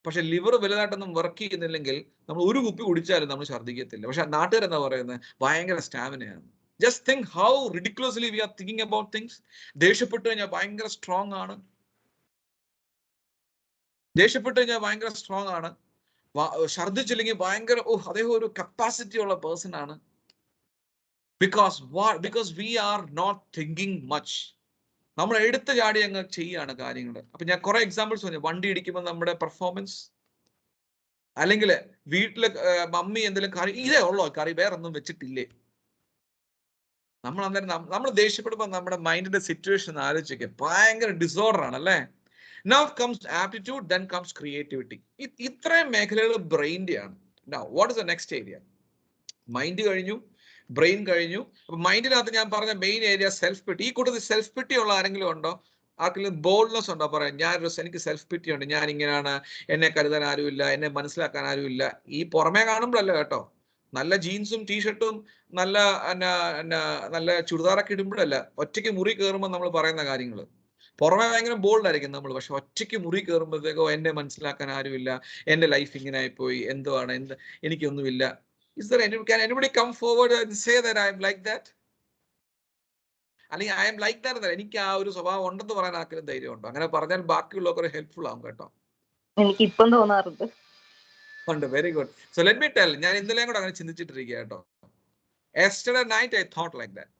പക്ഷെ ലിവർ വലുതായിട്ടൊന്നും വർക്ക് ചെയ്യുന്നില്ലെങ്കിൽ നമ്മൾ ഒരു കുപ്പി കുടിച്ചാലും നമ്മൾ ഛർദ്ദിക്കത്തില്ല. പക്ഷെ നാട്ടുകാരെന്താ പറയുന്നത്? ഭയങ്കര സ്റ്റാമിനയാണ്. Just think how ridiculously we are thinking about things. ദേഷ്യപ്പെട്ടു കഴിഞ്ഞാൽ ഭയങ്കര സ്ട്രോങ് ആണ്. ഛർദ്ദിച്ചില്ലെങ്കിൽ ഭയങ്കര അദ്ദേഹം ഒരു കപ്പാസിറ്റി ഉള്ള പേഴ്സൺ ആണ്. Because we are not thinking much. നമ്മൾ എടുത്ത് ചാടി അങ്ങ് ചെയ്യാണ് കാര്യങ്ങൾ. അപ്പൊ ഞാൻ കുറെ എക്സാമ്പിൾസ് പറഞ്ഞു. വണ്ടി ഇടിക്കുമ്പോൾ നമ്മുടെ പെർഫോമൻസ്, അല്ലെങ്കിൽ വീട്ടില് മമ്മി എന്തെങ്കിലും കറി, ഇതേ ഉള്ളോ കറി, വേറെ ഒന്നും വെച്ചിട്ടില്ലേ? നമ്മൾ ദേഷ്യപ്പെടുമ്പോൾ നമ്മുടെ മൈൻഡിന്റെ സിറ്റുവേഷൻ ആലോചിക്കുക, ഭയങ്കര ഡിസോർഡർ ആണ് അല്ലേ? Now comes aptitude, then comes creativity. ഇത്രയും മേഖലകൾ ബ്രെയിൻ്റെ ആണ്. Now what is the next area? Mind കഴിഞ്ഞു, ബ്രെയിൻ കഴിഞ്ഞു. അപ്പൊ മൈൻഡിനകത്ത് ഞാൻ പറഞ്ഞ മെയിൻ ഏരിയ സെൽഫ് പിറ്റി. ഈ കൂട്ടത്തിൽ സെൽഫ് പിറ്റി ഉള്ള ആരെങ്കിലും ഉണ്ടോ? ആർക്കെങ്കിലും ബോൾഡ്നെസ് ഉണ്ടോ പറയാം, എനിക്ക് സെൽഫ് പിറ്റി ഉണ്ട്, ഞാൻ ഇങ്ങനെയാണ്, എന്നെ കരുതാൻ ആരുമില്ല, എന്നെ മനസ്സിലാക്കാൻ ആരുമില്ല? ഈ പുറമേ കാണുമ്പോഴല്ല കേട്ടോ, നല്ല ജീൻസും ടീഷർട്ടും നല്ല ചുരിദാറൊക്കെ ഇടുമ്പോഴല്ല, ഒറ്റയ്ക്ക് മുറി കയറുമ്പോൾ നമ്മൾ പറയുന്ന കാര്യങ്ങൾ. പുറമെ ഭയങ്കര ബോൾഡ് ആയിരിക്കും നമ്മൾ, പക്ഷെ ഒറ്റയ്ക്ക് മുറി കയറുമ്പോഴത്തേക്കോ എന്നെ മനസ്സിലാക്കാൻ ആരുമില്ല, എന്റെ ലൈഫ് ഇങ്ങനെ ആയിപ്പോയി, എനിക്കൊന്നുമില്ല. Can anybody come forward and say that I am like that? അല്ലെങ്കിൽ I am like that? എനിക്ക് ആ ഒരു സ്വഭാവം ഉണ്ടെന്ന് പറയാൻ ആർക്കും ധൈര്യമുണ്ടോ? അങ്ങനെ പറഞ്ഞാൽ ബാക്കിയുള്ളവർക്ക് ഹെൽപ്ഫുൾ ആവും കേട്ടോ. എനിക്ക് ഇപ്പം തോന്നാറുണ്ട്. Very good. So let me tell, ഞാൻ ഇന്നലെയും കൂടെ അങ്ങനെ ചിന്തിച്ചിട്ടിരിക്കുക കേട്ടോ. Yesterday night I thought like that.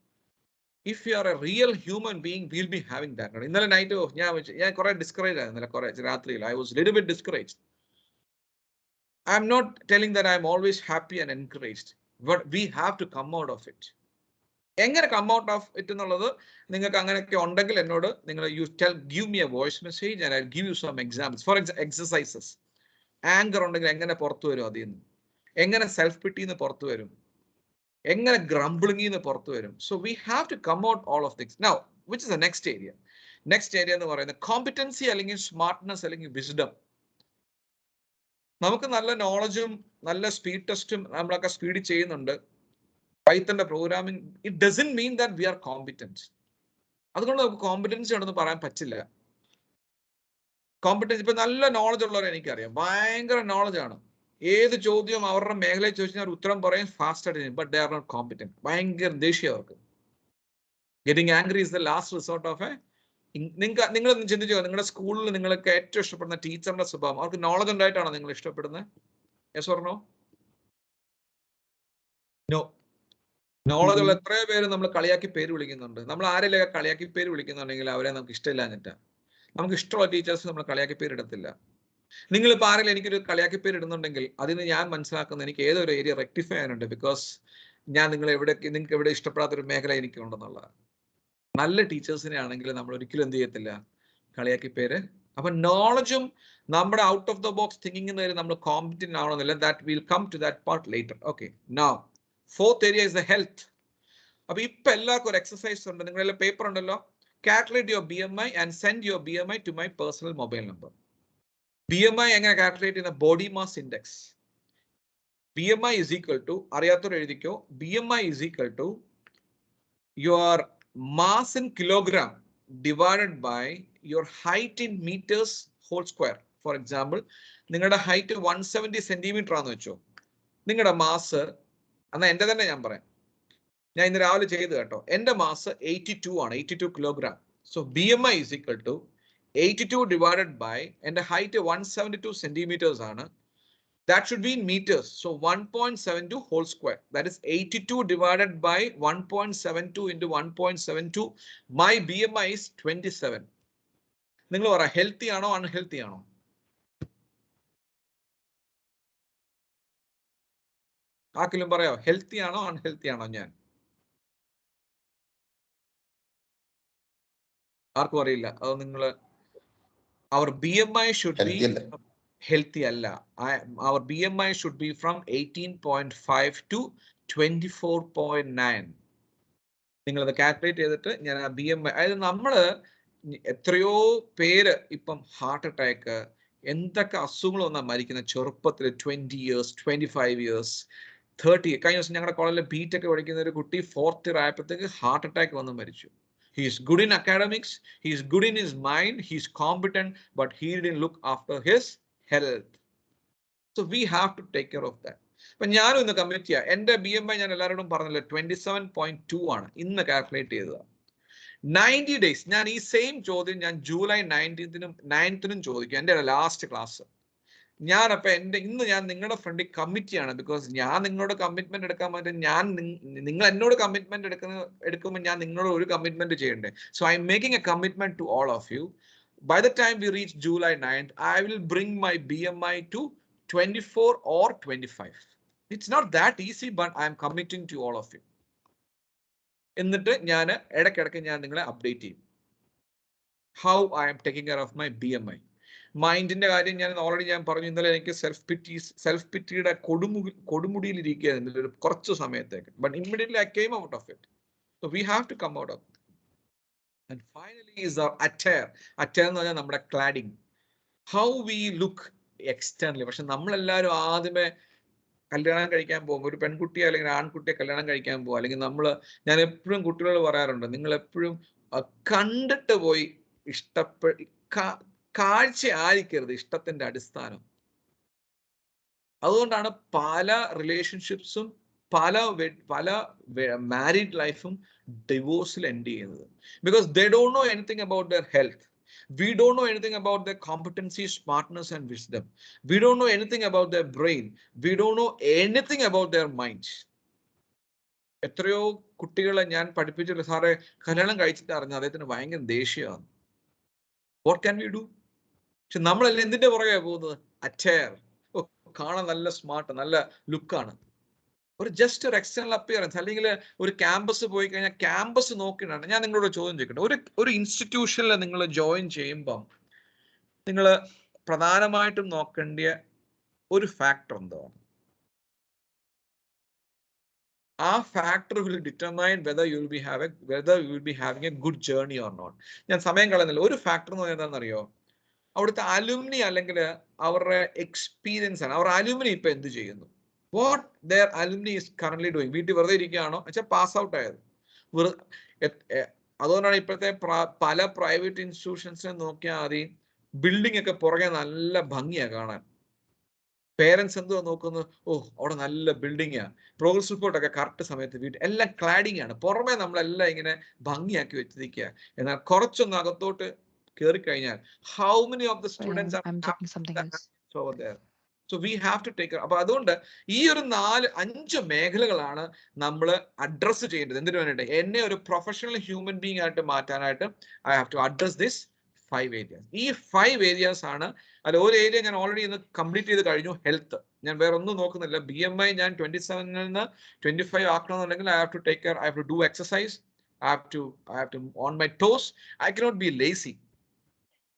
If you are a real human being, we'll be having that. ഇന്നലെ നൈറ്റ് ഞാൻ കുറെ ഡിസ്കറേജ് ആയിരുന്നു. ഇന്നലെ കുറെ രാത്രിയിൽ I was little bit discouraged. I'm not telling that I'm always happy and encouraged, but we have to come out of it. എങ്ങനെ come out of it എന്നുള്ളത് നിങ്ങൾക്ക് അങ്ങനെയൊക്കെ ഉണ്ടെങ്കിൽ എന്നോട് നിങ്ങൾ give me a voice message and I'll give you some examples. For exercises. Anchor ഉണ്ടെങ്കിൽ എങ്ങനെ പുറത്തു വരും അതിൽ നിന്ന്, എങ്ങനെ സെൽഫ് പിറ്റിന്ന് പുറത്തു വരും, എങ്ങനെ ഗ്രംബിളിങ്ങിന്ന് പുറത്തു വരും. So we have to come out all of things. Now which is the next area എന്ന് പറയുന്നത് കോമ്പിറ്റൻസി അല്ലെങ്കിൽ സ്മാർട്ട്നെസ് അല്ലെങ്കിൽ വിസ്ഡം. നമുക്ക് നല്ല നോളജും നല്ല സ്പീഡ് ടെസ്റ്റും നമ്മളൊക്കെ സ്പീഡിൽ ചെയ്യുന്നുണ്ട്, പൈത്തന്റെ programming. It doesn't mean that we are competent. അതുകൊണ്ട് നമുക്ക് കോമ്പിറ്റൻസി ഉണ്ടെന്ന് പറയാൻ പറ്റില്ല. കോമ്പിറ്റൻസി ഇപ്പൊ നല്ല നോളജ് ഉള്ളവരെ എനിക്കറിയാം, ഭയങ്കര നോളജാണ്. ഏത് ചോദ്യവും അവരുടെ മേഖലയിൽ ചോദിച്ചാൽ ഉത്തരം പറയും ഫാസ്റ്റ് ആയിട്ട്, but they are not competent. ഭയങ്കര ദേഷ്യം അവർക്ക്. Getting angry is the last resort of നിങ്ങളൊന്ന് ചിന്തിച്ചോ, നിങ്ങളുടെ സ്കൂളിൽ നിങ്ങൾക്ക് ഏറ്റവും ഇഷ്ടപ്പെടുന്ന ടീച്ചറിന്റെ സ്വഭാവം, അവർക്ക് നോളജ് ഉണ്ടായിട്ടാണോ നിങ്ങൾ ഇഷ്ടപ്പെടുന്നത്? Yes or no? No. Knowledge ഉള്ള എത്രയോ പേര് നമ്മൾ കളിയാക്കി പേര് വിളിക്കുന്നുണ്ട്. നമ്മൾ ആരെയൊക്കെ കളിയാക്കി പേര് വിളിക്കുന്നുണ്ടെങ്കിൽ അവരെ നമുക്ക് ഇഷ്ടമില്ലാഞ്ഞിട്ടാ. നമുക്ക് ഇഷ്ടമുള്ള ടീച്ചേഴ്സ് നമ്മൾ കളിയാക്കി പേരിടത്തില്ല. നിങ്ങളിപ്പോൾ ആരെങ്കിലും എനിക്കൊരു കളിയാക്കി പേരിടുന്നുണ്ടെങ്കിൽ അതിന് ഞാൻ മനസ്സിലാക്കുന്നത് എനിക്ക് ഏതൊരു ഏരിയ റെക്ടിഫൈ ചെയ്യാനുണ്ട്. ബിക്കോസ് ഞാൻ നിങ്ങൾക്ക് എവിടെ ഇഷ്ടപ്പെടാത്തൊരു മേഖല എനിക്കുണ്ടെന്നുള്ളത്. നല്ല ടീച്ചേഴ്സിനെ ആണെങ്കിൽ നമ്മൾ ഒരിക്കലും എന്ത് ചെയ്യത്തില്ല, കളിയാക്കി പേര്. അപ്പൊ നോളജും നമ്മുടെ ഔട്ട് ഓഫ് ദ ബോക്സ് തിങ്കിങ്ങിന് നമ്മൾ കോമ്പറ്റന്റ് ആവണമെന്നില്ല. That will come to that part later. Okay, now fourth area is the health. അപ്പൊ ഇപ്പൊ എല്ലാവർക്കും ഒരു എക്സസൈസ് ഉണ്ട്. നിങ്ങളുടെ പേപ്പർ ഉണ്ടല്ലോ. Calculate your BMI and send your BMI to my personal mobile number. BMI എങ്ങനെ കാൽക്കുലേറ്റ് ചെയ്യുന്ന? Body mass index. BMI is equal to, അറിയാത്തവർ എഴുതിക്കോ, BMI is equal to your mass in kilogram divided by your height in meters whole square. For example, നിങ്ങളുടെ height 170 centimetre ആണെന്ന് വെച്ചോ. നിങ്ങളുടെ mass, എന്നാൽ എൻ്റെ തന്നെ ഞാൻ പറയാം, ഞാൻ ഇന്ന് രാവിലെ ചെയ്ത് കേട്ടോ. എൻ്റെ മാസ് 82 ആണ്, 82 kilogram. So BMI is equal to 82 divided by എൻ്റെ ഹൈറ്റ് 172 സെന്റിമീറ്റേഴ്സ് ആണ്. That should be in meters. So 1.72 whole square. That is 82 divided by 1.72 into 1.72. My BMI is 27. നിങ്ങൾ പറ, ഹെൽത്തി ആണോ അൺഹെൽത്തി ആണോ? ആർക്കെങ്കിലും പറയാോ ഹെൽത്തി ആണോ അൺഹെൽത്തി ആണോ? ഞാൻ ആർക്കും അറിയില്ല. അത് നിങ്ങൾ അവർ BMI should be healthy alla. Our BMI should be from 18.5 to 24.9. നിങ്ങൾ അത് കാൽക്കുലേറ്റ് ചെയ്തിട്ട് ഞാൻ ആ BMI, അതായത് നമ്മൾ എത്രയോ പേര് ഇപ്പം ഹാർട്ട് അറ്റാക്ക് എന്തൊക്കെ അസുഖങ്ങൾ വന്നാൽ മരിക്കുന്ന ചെറുപ്പത്തിൽ 20 years, 25 years, 30. കഴിഞ്ഞ ദിവസം ഞങ്ങളുടെ കോളേജിലെ ബിടെക് പഠിക്കുന്ന ഒരു കുട്ടി 4th year ആയപ്പോഴത്തേക്ക് ഹാർട്ട് അറ്റാക്ക് വന്ന് മരിച്ചു. He is good in academics, he is good in his mind, he is competent, but he didn't look after his health. So we have to take care of that. But ഞാനും ഇന്ന് commit ചെയ്യാം. എൻ്റെ BMI ഞാൻ എല്ലാവരോടും പറഞ്ഞല്ലോ 27.2 ആണ് ഇന്ന് calculate ചെയ്തത്. 90 days ഞാൻ ഈ സെയിം ചോദ്യം ഞാൻ ജൂലൈ 9th ചോദിക്കും, എൻ്റെ ലാസ്റ്റ് ക്ലാസ്. ഞാനപ്പോ ഇന്ന് ഞാൻ നിങ്ങളുടെ ഫ്രണ്ടിൽ കമ്മിറ്റ് ചെയ്യാണ്. ബിക്കോസ് ഞാൻ നിങ്ങളോട് കമ്മിറ്റ്മെന്റ് എടുക്കാൻ പറ്റും. നിങ്ങൾ എന്നോട് കമ്മിറ്റ്മെന്റ് എടുക്കുമ്പോൾ ഞാൻ നിങ്ങളോട് ഒരു കമ്മിറ്റ്മെന്റ് ചെയ്യണ്ടേ? So I am making a commitment to all of you. By the time we reach July 9th, I will bring my BMI to 24 or 25. It's not that easy, but I am committing to all of you. എന്നിട്ട് ഞാൻ ഇടയ്ക്കിടയ്ക്ക് ഞാൻ നിങ്ങളെ update ചെയ്യും. How I am taking care of my BMI. മൈൻഡിന്റെ കാര്യം ഞാൻ already ഞാൻ പറഞ്ഞു. ഇന്നലെ എനിക്ക് സെൽഫ് പിറ്റിയുടെ കൊടുമുടിയിൽ ഇരിക്കുകയായിരുന്നു കുറച്ച് സമയത്തേക്ക്. But immediately I came out of it. So we have to come out of it. And finally is our attire. Attire എന്ന് പറഞ്ഞാൽ നമ്മുടെ cladding. How we look externally. പക്ഷെ നമ്മളെല്ലാവരും ആദ്യമേ കല്യാണം കഴിക്കാൻ പോകുമ്പോൾ ഒരു പെൺകുട്ടിയെ അല്ലെങ്കിൽ ആൺകുട്ടിയെ കല്യാണം കഴിക്കാൻ പോകുക, അല്ലെങ്കിൽ ഞാൻ എപ്പോഴും കുട്ടികളോട് പറയാറുണ്ട്, നിങ്ങൾ എപ്പോഴും കണ്ടിട്ട് പോയി കാഴ്ച ആയിരിക്കരുത് ഇഷ്ടത്തിന്റെ അടിസ്ഥാനം. അതുകൊണ്ടാണ് പല റിലേഷൻഷിപ്സും പല മാരീഡ് ലൈഫും ഡിവോഴ്സിൽ എൻഡ് ചെയ്യുന്നത്. Because they don't know anything about their health. We don't know anything about their competency, smartness and wisdom. We don't know anything about their brain. We don't know anything about their minds. എത്രയോ കുട്ടികളെ ഞാൻ പഠിപ്പിച്ചിട്ട് സാറേ കല്യാണം കഴിച്ചിട്ട് അറിഞ്ഞു അദ്ദേഹത്തിന് ഭയങ്കര ദേഷ്യമാണ്. What can we do? പക്ഷെ നമ്മളെല്ലാം എന്തിന്റെ പുറകെ പോകുന്നത്? അറ്റയർ. കാണാൻ നല്ല സ്മാർട്ട്, നല്ല ലുക്കാണ്. ഒരു ജസ്റ്റ് ഒരു എക്സ്റ്റേണൽ അപ്പിയറൻസ്. അല്ലെങ്കിൽ ഒരു ക്യാമ്പസ് പോയി കഴിഞ്ഞാൽ ക്യാമ്പസ് നോക്കിയിട്ടാണ്. ഞാൻ നിങ്ങളോട് ചോദ്യം ചോദിക്കട്ടെ, ഒരു ഇൻസ്റ്റിറ്റ്യൂഷനിൽ നിങ്ങൾ ജോയിൻ ചെയ്യുമ്പം നിങ്ങൾ പ്രധാനമായിട്ടും നോക്കേണ്ട ഒരു ഫാക്ടർ എന്താണ്? ആ factor will determine whether you will be having a good journey or not. ഞാൻ സമയം കളയുന്നില്ല. ഒരു ഫാക്ടർ എന്ന് പറഞ്ഞാൽ എന്താണെന്നറിയോ? അവിടുത്തെ അലുമിനി അല്ലെങ്കിൽ അവരുടെ എക്സ്പീരിയൻസ് ആണ്. അവർ അലുമിനി ഇപ്പൊ എന്ത് ചെയ്യുന്നു? What their alumni is currently doing. വീട്ടിൽ വെറുതെ ഇരിക്കുകയാണോ വെച്ചാൽ പാസ് ഔട്ട് ആയത്. അതുകൊണ്ടാണ് ഇപ്പോഴത്തെ പല പ്രൈവറ്റ് ഇൻസ്റ്റിറ്റ്യൂഷൻസിനെ നോക്കിയാൽ മതി, ബിൽഡിംഗ് ഒക്കെ പുറകെ നല്ല ഭംഗിയാ കാണാൻ. പേരൻസ് എന്തുവാ നോക്കുന്നത്? അവിടെ നല്ല ബിൽഡിംഗാ, പ്രോഗ്രസ് റിപ്പോർട്ടൊക്കെ കറക്റ്റ് സമയത്ത് വീട്ടിൽ എല്ലാം ക്ലാഡിംഗ് ആണ്. പുറമെ നമ്മളെല്ലാം ഇങ്ങനെ ഭംഗിയാക്കി വെച്ചിരിക്കുക. എന്നാൽ കുറച്ചൊന്ന് അകത്തോട്ട് കയറി കഴിഞ്ഞാൽ how many of the students are over there? So we have to take care. അപ്പൊ അതുകൊണ്ട് ഈ ഒരു 4-5 മേഖലകളാണ് നമ്മൾ അഡ്രസ് ചെയ്യേണ്ടത്. എന്തിനു വേണ്ടിയിട്ട്? എന്നെ ഒരു പ്രൊഫഷണൽ ഹ്യൂമൻ ബീങ് ആയിട്ട് മാറ്റാനായിട്ട് I have to address this 5 areas. ഈ 5 areas ആണ്. അതിൽ ഒരു ഏരിയ ഞാൻ ഓൾറെഡി ഇന്ന് കംപ്ലീറ്റ് ചെയ്ത് കഴിഞ്ഞു, ഹെൽത്ത്. ഞാൻ വേറെ ഒന്നും നോക്കുന്നില്ല. BMI ഞാൻ 27 നിന്ന് 25 ആക്കണമെന്നുണ്ടെങ്കിൽ I have to take care, I have to do exercise, I have to on my toes. I cannot be lazy.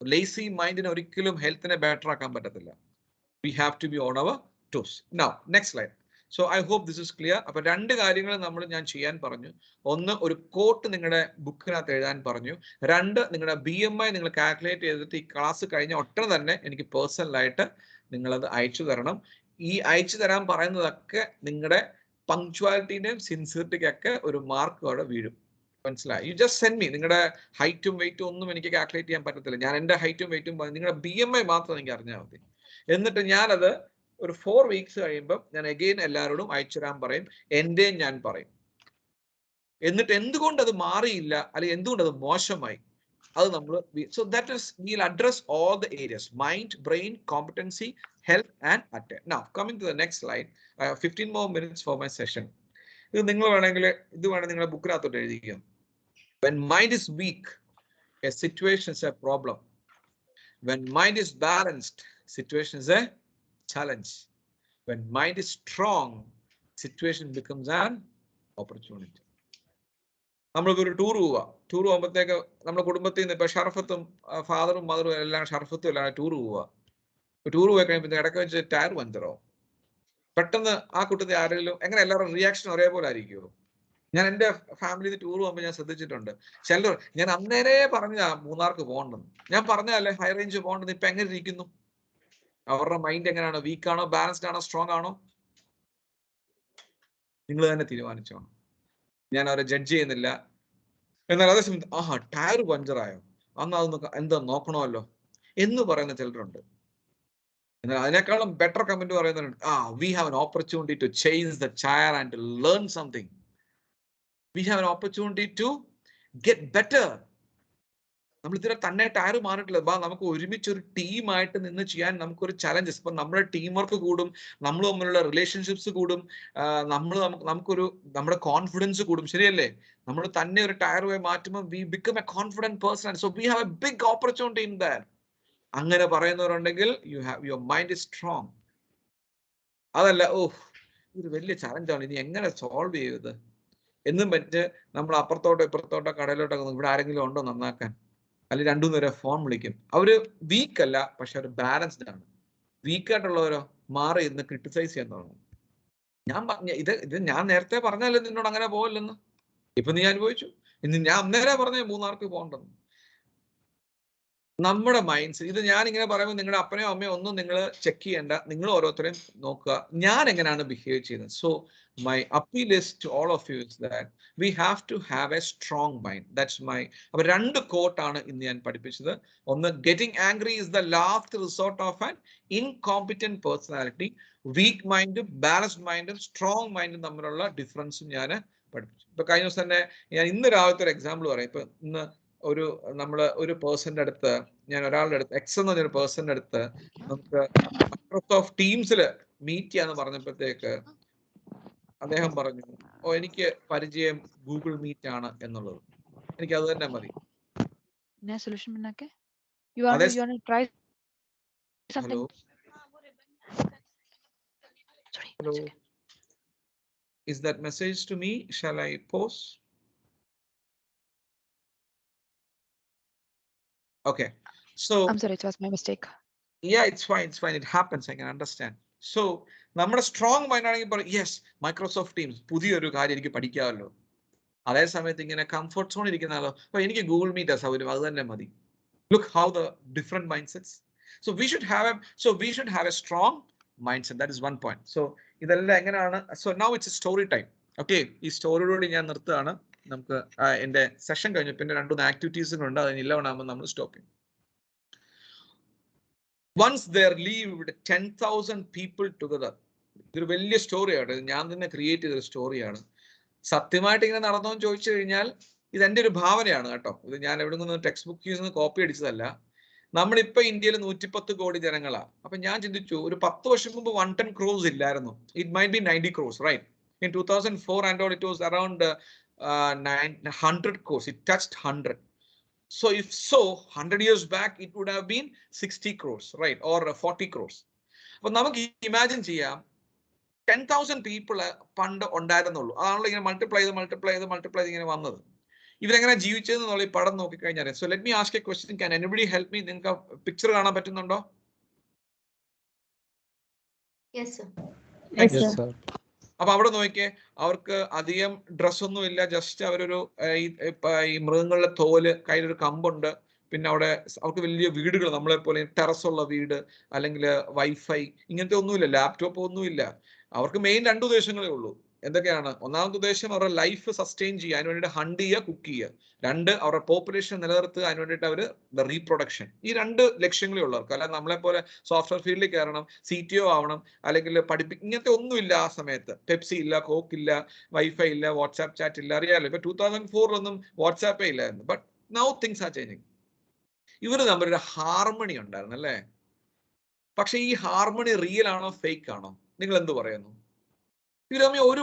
Lazy മൈൻഡിന് ഒരിക്കലും ഹെൽത്തിനെ ബെറ്റർ ആക്കാൻ പറ്റത്തില്ല. We have to be on our toes. Now, next slide. So I hope this is clear. അപ്പോൾ 2 കാര്യങ്ങൾ ഞാൻ ചെയ്യാൻ പറഞ്ഞു. ഒന്ന്, ഒരു കോട്ട് നിങ്ങളുടെ ബുക്കിനകത്ത് എഴുതാൻ പറഞ്ഞു. 2, നിങ്ങളുടെ BMI നിങ്ങൾ കാൽക്കുലേറ്റ് ചെയ്തിട്ട് ഈ ക്ലാസ് കഴിഞ്ഞ ഒട്ടനെ തന്നെ എനിക്ക് പേഴ്സണലായിട്ട് നിങ്ങളത് അയച്ചു തരണം. ഈ അയച്ചു തരാൻ പറയുന്നതൊക്കെ നിങ്ങളുടെ പങ്ക്ച്വാലിറ്റിൻ്റെയും സിൻസിയറിറ്റിക്കൊക്കെ ഒരു മാർക്ക് അവിടെ വീഴും. മനസ്സിലായി? You just send me. നിങ്ങളുടെ ഹൈറ്റും വെയിറ്റും ഒന്നും എനിക്ക് കാൽക്കുലേറ്റ് ചെയ്യാൻ പറ്റത്തില്ല. ഞാൻ എൻ്റെ ഹൈറ്റും വെയിറ്റും നിങ്ങളുടെ BMI മാത്രം എനിക്ക് അറിഞ്ഞാൽ മതി. എന്നിട്ട് ഞാനത് ഒരു 4 weeks കഴിയുമ്പോൾ ഞാൻ അഗെയിൻ എല്ലാവരോടും അയച്ചു തരാൻ പറയും, എൻ്റെയും ഞാൻ പറയും. എന്നിട്ട് എന്തുകൊണ്ട് അത് മാറിയില്ല അല്ലെങ്കിൽ എന്തുകൊണ്ട് അത് മോശമായി അത് നമ്മൾ so that is will address all the areas mind, brain, competency, health and attend. Now coming to the next slide. 15 more minutes for my session. ഇത് നിങ്ങൾ വേണമെങ്കിൽ ഇത് വേണമെങ്കിൽ നിങ്ങളുടെ ബുക്കിനകത്തോട്ട് എഴുതിക്കുക. When mind is weak, a situation is a problem. When mind is balanced, situation is a challenge. When mind is strong, situation becomes an opportunity. നമ്മൾക്ക് ഒരു tour പോകുമ്പോഴത്തേക്ക് നമ്മുടെ കുടുംബത്തിൽ നിന്ന് ഇപ്പൊ ഷർഫത്തും ഫാദറും മദറും എല്ലാം ഷർഫത്തും എല്ലാം ടൂർ പോയി കഴിയുമ്പോൾ ഇടയ്ക്ക് വെച്ച് ടയർ പഞ്ചറോ, പെട്ടെന്ന് ആ കൂട്ടത്തിൽ ആരെങ്കിലും എങ്ങനെ എല്ലാവരും റിയാക്ഷൻ ഒരേപോലെ ആയിരിക്കുമോ? ഞാൻ എൻ്റെ ഫാമിലിയിൽ ടൂർ പോകുമ്പോൾ ഞാൻ ശ്രദ്ധിച്ചിട്ടുണ്ട്. ചിലർ ഞാൻ അന്നേരേ പറഞ്ഞാ മൂന്നാർക്ക് പോകണ്ടെന്ന്, ഞാൻ പറഞ്ഞല്ലേ ഹൈ റേഞ്ച് പോകണ്ടെന്ന്, ഇപ്പൊ എങ്ങനെ ഇരിക്കുന്നു? അവരുടെ മൈൻഡ് എങ്ങനെയാണ്? വീക്കാണോ, ബാലൻസ്ഡ് ആണോ, സ്ട്രോങ് ആണോ? നിങ്ങൾ തന്നെ തീരുമാനിച്ചോ. ഞാൻ അവരെ ജഡ്ജ് ചെയ്യുന്നില്ല. എന്നാൽ അതേ സമയത്ത് ടയർ പഞ്ചറായോ, അന്ന് അതൊന്ന് എന്താ നോക്കണമല്ലോ എന്ന് പറയുന്ന ചിലരുണ്ട്. എന്നാൽ അതിനേക്കാളും ബെറ്റർ കമന്റ് പറയുന്നുണ്ട്, we have an opportunity to change the chair and to learn something. We have an opportunity to get better. നമ്മൾ ഇതുവരെ തന്നെ ടയർ മാറിയിട്ടില്ല. നമുക്ക് ഒരുമിച്ച് ഒരു ടീമായിട്ട് നിന്ന് ചെയ്യാൻ നമുക്കൊരു ചലഞ്ചസ്. ഇപ്പൊ നമ്മുടെ ടീം വർക്ക് കൂടും, നമ്മൾ തമ്മിലുള്ള റിലേഷൻഷിപ്സ് കൂടും, നമ്മുടെ കോൺഫിഡൻസ് കൂടും. ശരിയല്ലേ? നമ്മൾ തന്നെ ഒരു ടയർ പോയി മാറ്റുമ്പോൾ we become a confident person. So we have a big opportunity in that. അങ്ങനെ പറയുന്നവരുണ്ടെങ്കിൽ your mind is strong. അതല്ല ഇത് വലിയ ചലഞ്ചാണ്, ഇനി എങ്ങനെ സോൾവ് ചെയ്ത് എന്നും പറ്റ് നമ്മൾ അപ്പുറത്തോട്ടോ ഇപ്പുറത്തോട്ടോ കടയിലോട്ടോ ഇവിടെ ആരെങ്കിലും ഉണ്ടോ നന്നാക്കാൻ, അല്ലെങ്കിൽ 2 നേരം ഫോൺ വിളിക്കും. അവര് വീക്ക് അല്ല, പക്ഷെ അവർ ബാലൻസ്ഡ് ആണ്. വീക്കായിട്ടുള്ളവരോ മാറി ഇന്ന് ക്രിട്ടിസൈസ് ചെയ്യാൻ തുടങ്ങും. ഞാൻ പറഞ്ഞ ഇത് ഞാൻ നേരത്തെ പറഞ്ഞല്ലേ നിന്നോട് അങ്ങനെ പോകല്ലെന്ന്. ഇപ്പൊ നീ അനുഭവിച്ചു. ഇന്ന് ഞാൻ അന്നേരം പറഞ്ഞ മൂന്നാർക്ക് പോകണ്ടെന്ന്. നമ്മുടെ മൈൻഡ്സ് ഇത് ഞാൻ ഇങ്ങനെ പറയുമ്പോൾ നിങ്ങളുടെ അപ്പനെയോ അമ്മയോ ഒന്നും നിങ്ങൾ ചെക്ക് ചെയ്യേണ്ട. നിങ്ങൾ ഓരോരുത്തരെയും നോക്കുക ഞാൻ എങ്ങനെയാണ് ബിഹേവ് ചെയ്യുന്നത്. So my appeal is to all of you is that we have to have a strong mind. That's my അപ്പോൾ 2 quote ആണ് ഇന്ന് ഞാൻ പഠിപ്പിച്ചത്. ഒന്ന്, getting angry is the last resort of an incompetent personality. Weak mind, balanced mind, strong mind തമ്മിലുള്ള ഡിഫറൻസും ഞാൻ പഠിപ്പിച്ചു. ഇപ്പൊ കഴിഞ്ഞ ദിവസം തന്നെ ഞാൻ ഇന്ന് രാവിലത്തെ ഒരു എക്സാമ്പിൾ പറയാം. ഇപ്പൊ ഇന്ന് ഒരു പേഴ്സന്റെ അടുത്ത് ഞാൻ ഒരാളുടെ അടുത്ത് എക്സ് എന്ന് പറഞ്ഞൊരു പേഴ്സന്റെ അടുത്ത് നമുക്ക് മൈക്രോസോഫ്റ്റ് ടീംസിൽ മീറ്റ് ചെയ്യാന്ന് പറഞ്ഞപ്പോഴത്തേക്ക് അദ്ദേഹം പറഞ്ഞു, എനിക്ക് പരിചയം ഗൂഗിൾ മീറ്റ് ആണ് എന്നുള്ളത്. എനിക്ക് അത് തന്നെ മതി. Hello. Is that message to me? Shall I pause? Okay. So I'm sorry, it was my mistake. Yeah, it's fine. It happens. I can understand. So നമ്മുടെ സ്ട്രോങ് മൈൻഡ് ആണെങ്കിൽ പറയും, യെസ് മൈക്രോസോഫ്റ്റ് ടീംസ് പുതിയൊരു കാര്യം എനിക്ക് പഠിക്കാമല്ലോ. അതേ സമയത്ത് ഇങ്ങനെ comfort zone ഇരിക്കുന്നല്ലോ, അപ്പൊ എനിക്ക് ഗൂഗിൾ മീറ്റ് സൗകര്യം, അത് തന്നെ മതി. Look how the different mindsets. So we should have a strong mindset. That is one point. So ഇതെല്ലാം എങ്ങനെയാണ്? So now it's a story time. Okay, ഈ സ്റ്റോറിയോട് ഞാൻ നിർത്തുകയാണ്. നമുക്ക് എന്റെ സെഷൻ കഴിഞ്ഞു പിന്നെ 2 ആക്ടിവിറ്റീസുകളുണ്ട്. അതിന് 11 ആകുമ്പോൾ നമ്മൾ സ്റ്റോപ്പ് ചെയ്യും. Once there lived 10,000 people together. ഇതൊരു വലിയ സ്റ്റോറിയാണ്, ഞാൻ തന്നെ ക്രിയേറ്റ് ചെയ്തൊരു സ്റ്റോറിയാണ്. സത്യമായിട്ട് ഇങ്ങനെ നടന്നോന്ന് ചോദിച്ചു കഴിഞ്ഞാൽ ഇത് എൻ്റെ ഒരു ഭാവനയാണ് കേട്ടോ. ഇത് ഞാൻ എവിടെ നിന്ന് ടെക്സ്റ്റ് ബുക്കിൽ നിന്ന് കോപ്പി അടിച്ചതല്ല. നമ്മളിപ്പോ ഇന്ത്യയിൽ 110 കോടി ജനങ്ങളാണ്. അപ്പൊ ഞാൻ ചിന്തിച്ചു, ഒരു 10 വർഷം മുമ്പ് 110 crores ഇല്ലായിരുന്നു. It might be 90 crores, right? In 2004 and all, it was around 100 crores. It touched 100. So if so, 100 years back, it would have been 60 crores, right? Or 40 crores. അപ്പൊ നമുക്ക് ഇമാജിൻ ചെയ്യാം 10,000 പീപ്പിൾ പണ്ട് ഉണ്ടായിരുന്നുള്ളൂ. അതാണല്ലോ ഇങ്ങനെ മൾട്ടിപ്ലൈ ചെയ്ത് ഇങ്ങനെ വന്നത്. ഇവരെങ്ങനെ ജീവിച്ചതെന്നുള്ള ഈ പടം നോക്കിക്കഴിഞ്ഞാൽ. So let me ask a question. Can anybody help me? നിങ്ങൾക്ക് പിക്ചർ കാണാൻ പറ്റുന്നുണ്ടോ? അപ്പൊ അവിടെ നോക്കിയേ, അവർക്ക് അധികം ഡ്രസ്സൊന്നും ഇല്ല. ജസ്റ്റ് അവരൊരു ഈ മൃഗങ്ങളുടെ തോല്, കയ്യിലൊരു കമ്പുണ്ട്. പിന്നെ അവിടെ അവർക്ക് വലിയ വീടുകൾ, നമ്മളെ പോലെ ടെറസ് ഉള്ള വീട്, അല്ലെങ്കിൽ വൈഫൈ, ഇങ്ങനത്തെ ഒന്നുമില്ല. ലാപ്ടോപ്പ് ഒന്നുമില്ല. അവർക്ക് മെയിൻ 2 ഉദ്ദേശങ്ങളേ ഉള്ളൂ. എന്തൊക്കെയാണ്? ഒന്നാമത്തെ ഉദ്ദേശം അവരുടെ ലൈഫ് സസ്റ്റെയിൻ ചെയ്യുക, അതിന് വേണ്ടിയിട്ട് ഹണ്ട് ചെയ്യുക, കുക്ക് ചെയ്യുക. 2, അവരുടെ പോപ്പുലേഷൻ നിലനിർത്തുക, അതിന് വേണ്ടിയിട്ട് അവർ റീപ്രൊഡക്ഷൻ. ഈ 2 ലക്ഷ്യങ്ങളേ ഉള്ളവർക്ക്. അല്ലാതെ നമ്മളെ പോലെ സോഫ്റ്റ്വെയർ ഫീൽഡിൽ കയറണം, CTO ആവണം, അല്ലെങ്കിൽ ഇങ്ങനത്തെ ഒന്നുമില്ല. ആ സമയത്ത് പെപ്സി ഇല്ല, കോക്ക് ഇല്ല, വൈഫൈ ഇല്ല, വാട്സാപ്പ് ചാറ്റ് ഇല്ല. അറിയാലോ, ഇപ്പൊ 2004 വാട്സാപ്പേ ഇല്ലായിരുന്നു. But now things are changing. ഇവർ തമ്മിലൊരു ഹാർമണി ഉണ്ടായിരുന്നു അല്ലേ? പക്ഷെ ഈ ഹാർമണി റിയൽ ആണോ ഫേക്ക് ആണോ? നിങ്ങൾ എന്ത് പറയുന്നു? ഇവർ തമ്മിൽ ഒരു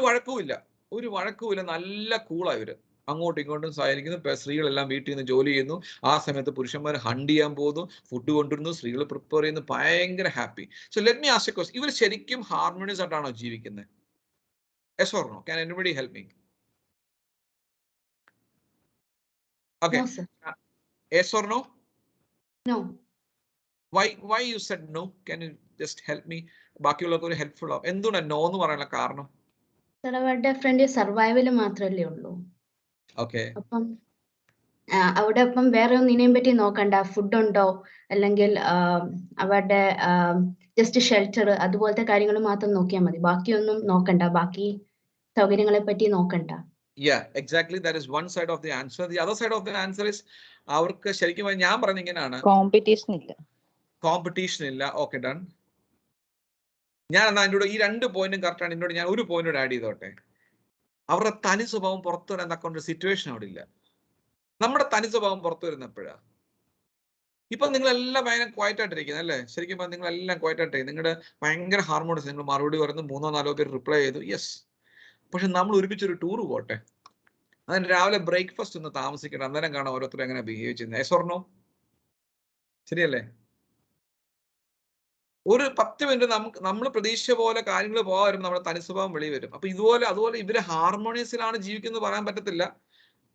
വഴക്കുമില്ല. നല്ല കൂളാണ് ഇവര്. അങ്ങോട്ടും ഇങ്ങോട്ടും സഹകരിക്കുന്നു. സ്ത്രീകളെല്ലാം വീട്ടിൽ നിന്ന് ജോലി ചെയ്യുന്നു. ആ സമയത്ത് പുരുഷന്മാർ ഹണ്ട് ചെയ്യാൻ പോകുന്നു, ഫുഡ് കൊണ്ടുവരുന്നു, സ്ത്രീകൾ പ്രിപ്പയർ ചെയ്യുന്നു, ഭയങ്കര happy. So let me ask a question. ഇവർ ശരിക്കും ഹാർമോണിയസ് ആയിട്ടാണോ ജീവിക്കുന്നത്? Yes or no? Can anybody help me? Okay, yes or no? No. Why you said no? Can you just help me? ബാക്കിയുള്ളവർക്ക് ഒരു ഹെൽപ്ഫുൾ ആവും. എന്തുകൊണ്ടാണ് നോ എന്ന് പറയാനുള്ള കാരണം? അവരുടെ ഫ്രണ്ട് സർവൈവൽ മാത്രമല്ലേ ഉള്ളൂ. ഓക്കെ, അപ്പം അവിടെ അപ്പം വേറെ ഒന്നിനെയും പറ്റി നോക്കണ്ട. ഫുഡ് ഉണ്ടോ, അല്ലെങ്കിൽ അവരുടെ ജസ്റ്റ് ഷെൽട്ടർ, അതുപോലത്തെ കാര്യങ്ങൾ മാത്രം നോക്കിയാൽ മതി. ബാക്കിയൊന്നും നോക്കണ്ട, ബാക്കി സൗകര്യങ്ങളെ പറ്റി നോക്കണ്ട. Yeah, exactly. That is one side of the answer. The other side of the answer is അവർക്ക് ശരിക്കും ഞാൻ പറഞ്ഞ ഇങ്ങനെയാണ്, കോമ്പറ്റീഷൻ ഇല്ല. Okay, done. ഞാൻ എന്നാ എന്നോട് ഈ 2 പോയിന്റും കറക്റ്റ് ആണ്. എന്നോട് ഞാൻ ഒരു പോയിന്റ് ആഡ് ചെയ്തോട്ടെ. അവരുടെ തനി സ്വഭാവം പുറത്തു വരാൻ തക്ക സിറ്റുവേഷൻ അവിടെ ഇല്ല. നമ്മുടെ തനി സ്വഭാവം പുറത്തു വരുന്നപ്പോഴാ. ഇപ്പൊ നിങ്ങളെല്ലാം ഭയങ്കര ക്വയറ്റ് ആയിട്ടിരിക്കുന്നത് അല്ലേ? ശരിക്കും നിങ്ങളെല്ലാം ക്വയറ്റ് ആയിട്ടിരിക്കും. നിങ്ങളുടെ ഭയങ്കര ഹാർമോണിയസ്. നിങ്ങൾ മറുപടി പറയുന്നു, 3-4 പേര് റിപ്ലൈ ചെയ്തു, യെസ്. പക്ഷെ നമ്മൾ ഒരുമിച്ചൊരു ടൂർ പോട്ടെ, അതിന് രാവിലെ ബ്രേക്ക്ഫാസ്റ്റ് ഒന്ന് താമസിക്കണം, അന്നേരം കാണാം ഓരോരുത്തരും എങ്ങനെ ബിഹേവ് ചെയ്യുന്നത്. Yes or no? ശരിയല്ലേ? ഒരു 10 മിനിറ്റ് നമ്മൾ പ്രതീക്ഷിച്ച പോലെ കാര്യങ്ങൾ പോകാൻ വരുമ്പോൾ നമ്മുടെ തനിസ്വഭാവം വെളി വരും. അപ്പൊ അതുപോലെ ഇവര് ഹാർമോണിയസിലാണ് ജീവിക്കുന്നത് പറയാൻ പറ്റത്തില്ല.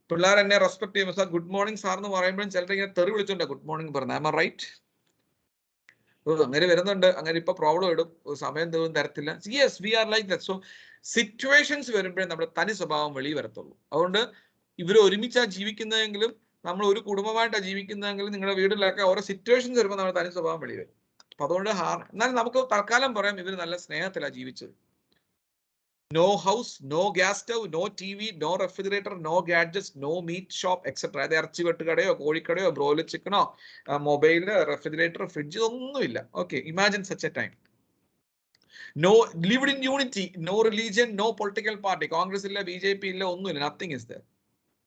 പിള്ളേർ എന്നെ റെസ്പെക്ട് ചെയ്യുമ്പോൾ സാർ ഗുഡ് മോർണിംഗ് സാർ എന്ന് പറയുമ്പോഴും ചിലർ ഇങ്ങനെ തെറി വിളിച്ചോണ്ടാ ഗുഡ് മോർണിംഗ് പറഞ്ഞത്. Am I right? അങ്ങനെ വരുന്നുണ്ട്. അങ്ങനെ ഇപ്പൊ പ്രോബ്ലം ഇടും, സമയം തരത്തില്ല. Yes, we are like that. So situations വരുമ്പോഴേ നമ്മുടെ തനി സ്വഭാവം വെളി വരത്തുള്ളൂ. അതുകൊണ്ട് ഇവർ ഒരുമിച്ചാ ജീവിക്കുന്നതെങ്കിലും, നമ്മൾ ഒരു കുടുംബമായിട്ടാണ് ജീവിക്കുന്നതെങ്കിലും, നിങ്ങളുടെ വീട്ടിലൊക്കെ ഓരോ സിറ്റുവേഷൻസ് വരുമ്പോൾ നമ്മുടെ തനി സ്വഭാവം വെളി വരും. അപ്പൊ അതുകൊണ്ട് എന്നാലും നമുക്ക് തൽക്കാലം പറയാം ഇവർ നല്ല സ്നേഹത്തിലാണ് ജീവിച്ചത്. No house, no gas stove, no TV, no refrigerator, no gadgets, no meat shop etcetera. അത് ഇറച്ചി വെട്ടുകടയോ കോഴിക്കടയോ ബ്രോയിലർ ചിക്കനോ മൊബൈല്, റെഫ്രിജറേറ്റർ, ഫ്രിഡ്ജ്, ഒന്നുമില്ല. Okay, imagine such a time. No lived in unity, no religion, no political party. Congress ഇല്ല, BJP ഇല്ല, ഒന്നുമില്ല. Nothing is there.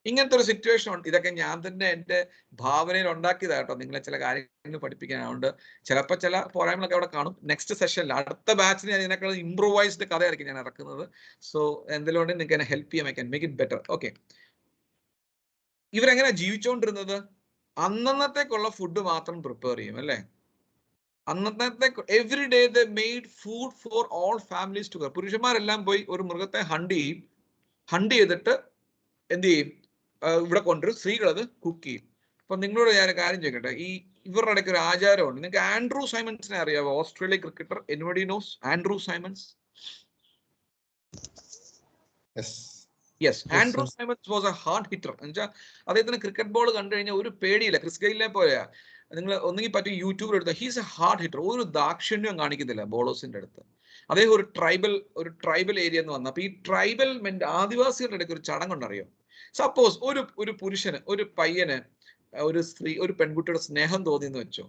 ഇങ്ങനത്തെ ഒരു സിറ്റുവേഷൻ ഉണ്ട്. ഇതൊക്കെ ഞാൻ തന്നെ എൻ്റെ ഭാവനയിൽ ഉണ്ടാക്കിയതാട്ടോ, നിങ്ങളെ ചില കാര്യങ്ങൾ പഠിപ്പിക്കാൻ. അതുകൊണ്ട് ചിലപ്പോൾ ചില പോരായ്മകളൊക്കെ അവിടെ കാണും. നെക്സ്റ്റ് സെഷനിൽ അടുത്ത ബാച്ചിൽ ഞാൻ ഇതിനേക്കാൾ ഇംപ്രൂവൈസ്ഡ് കഥയായിരിക്കും ഞാൻ ഇറക്കുന്നത്. സോ എന്തെങ്കിലും നിങ്ങൾക്ക് എന്നെ ഹെൽപ്പ് ചെയ്യാം, I can make it better. Okay, ഇവരെങ്ങനെ ജീവിച്ചുകൊണ്ടിരുന്നത്? അന്നത്തേക്കുള്ള ഫുഡ് മാത്രം പ്രിപ്പയർ ചെയ്യും അല്ലേ? അന്നത്തെ every day they made food for all families together. പുരുഷന്മാരെല്ലാം പോയി ഒരു മൃഗത്തെ ഹണ്ട് ചെയ്യും. ഹണ്ട് ചെയ്തിട്ട് എന്ത് ചെയ്യും? ഇവിടെ കൊണ്ടുവരും. സ്ത്രീകൾ അത് കുക്ക് ചെയ്യും. അപ്പൊ നിങ്ങളോട് ഞാൻ കാര്യം ചോദിക്കട്ടെ, ഇവരുടെ ഇടയ്ക്ക് ഒരു ആചാരമുണ്ട്. നിങ്ങൾക്ക് ആൻഡ്രൂ സൈമൺസിനെ അറിയാവോ? Australia cricketer. Anybody knows Andrew Symonds? Yes, Andrew Symonds was a hard hitter. എന്നുവെച്ചാൽ അദ്ദേഹത്തിന് ക്രിക്കറ്റ് ബോൾ കണ്ടു കഴിഞ്ഞാൽ ഒരു പേടിയില്ല. ക്രിസ് ഗെയിലിനെ പോലെയാ. നിങ്ങൾ ഒന്നെങ്കിൽ പറ്റി യൂട്യൂബിൽ എടുത്താൽ ഹീസ് എ ഹാർഡ് ഹിറ്റർ. ഒരു ദാക്ഷിണ്യം കാണിക്കുന്നില്ല ബോളേഴ്സിന്റെ അടുത്ത്. അദ്ദേഹം ഒരു ട്രൈബൽ ഏരിയ എന്ന് വന്ന. അപ്പൊ ഈ ട്രൈബൽ ആദിവാസികളുടെ ഇടയ്ക്ക് ഒരു ചടങ്ങുണ്ടറിയോ? സപ്പോസ് ഒരു പുരുഷന്, ഒരു പയ്യന്, ഒരു സ്ത്രീ, ഒരു പെൺകുട്ടിയുടെ സ്നേഹം തോന്നിയെന്ന് വെച്ചോ.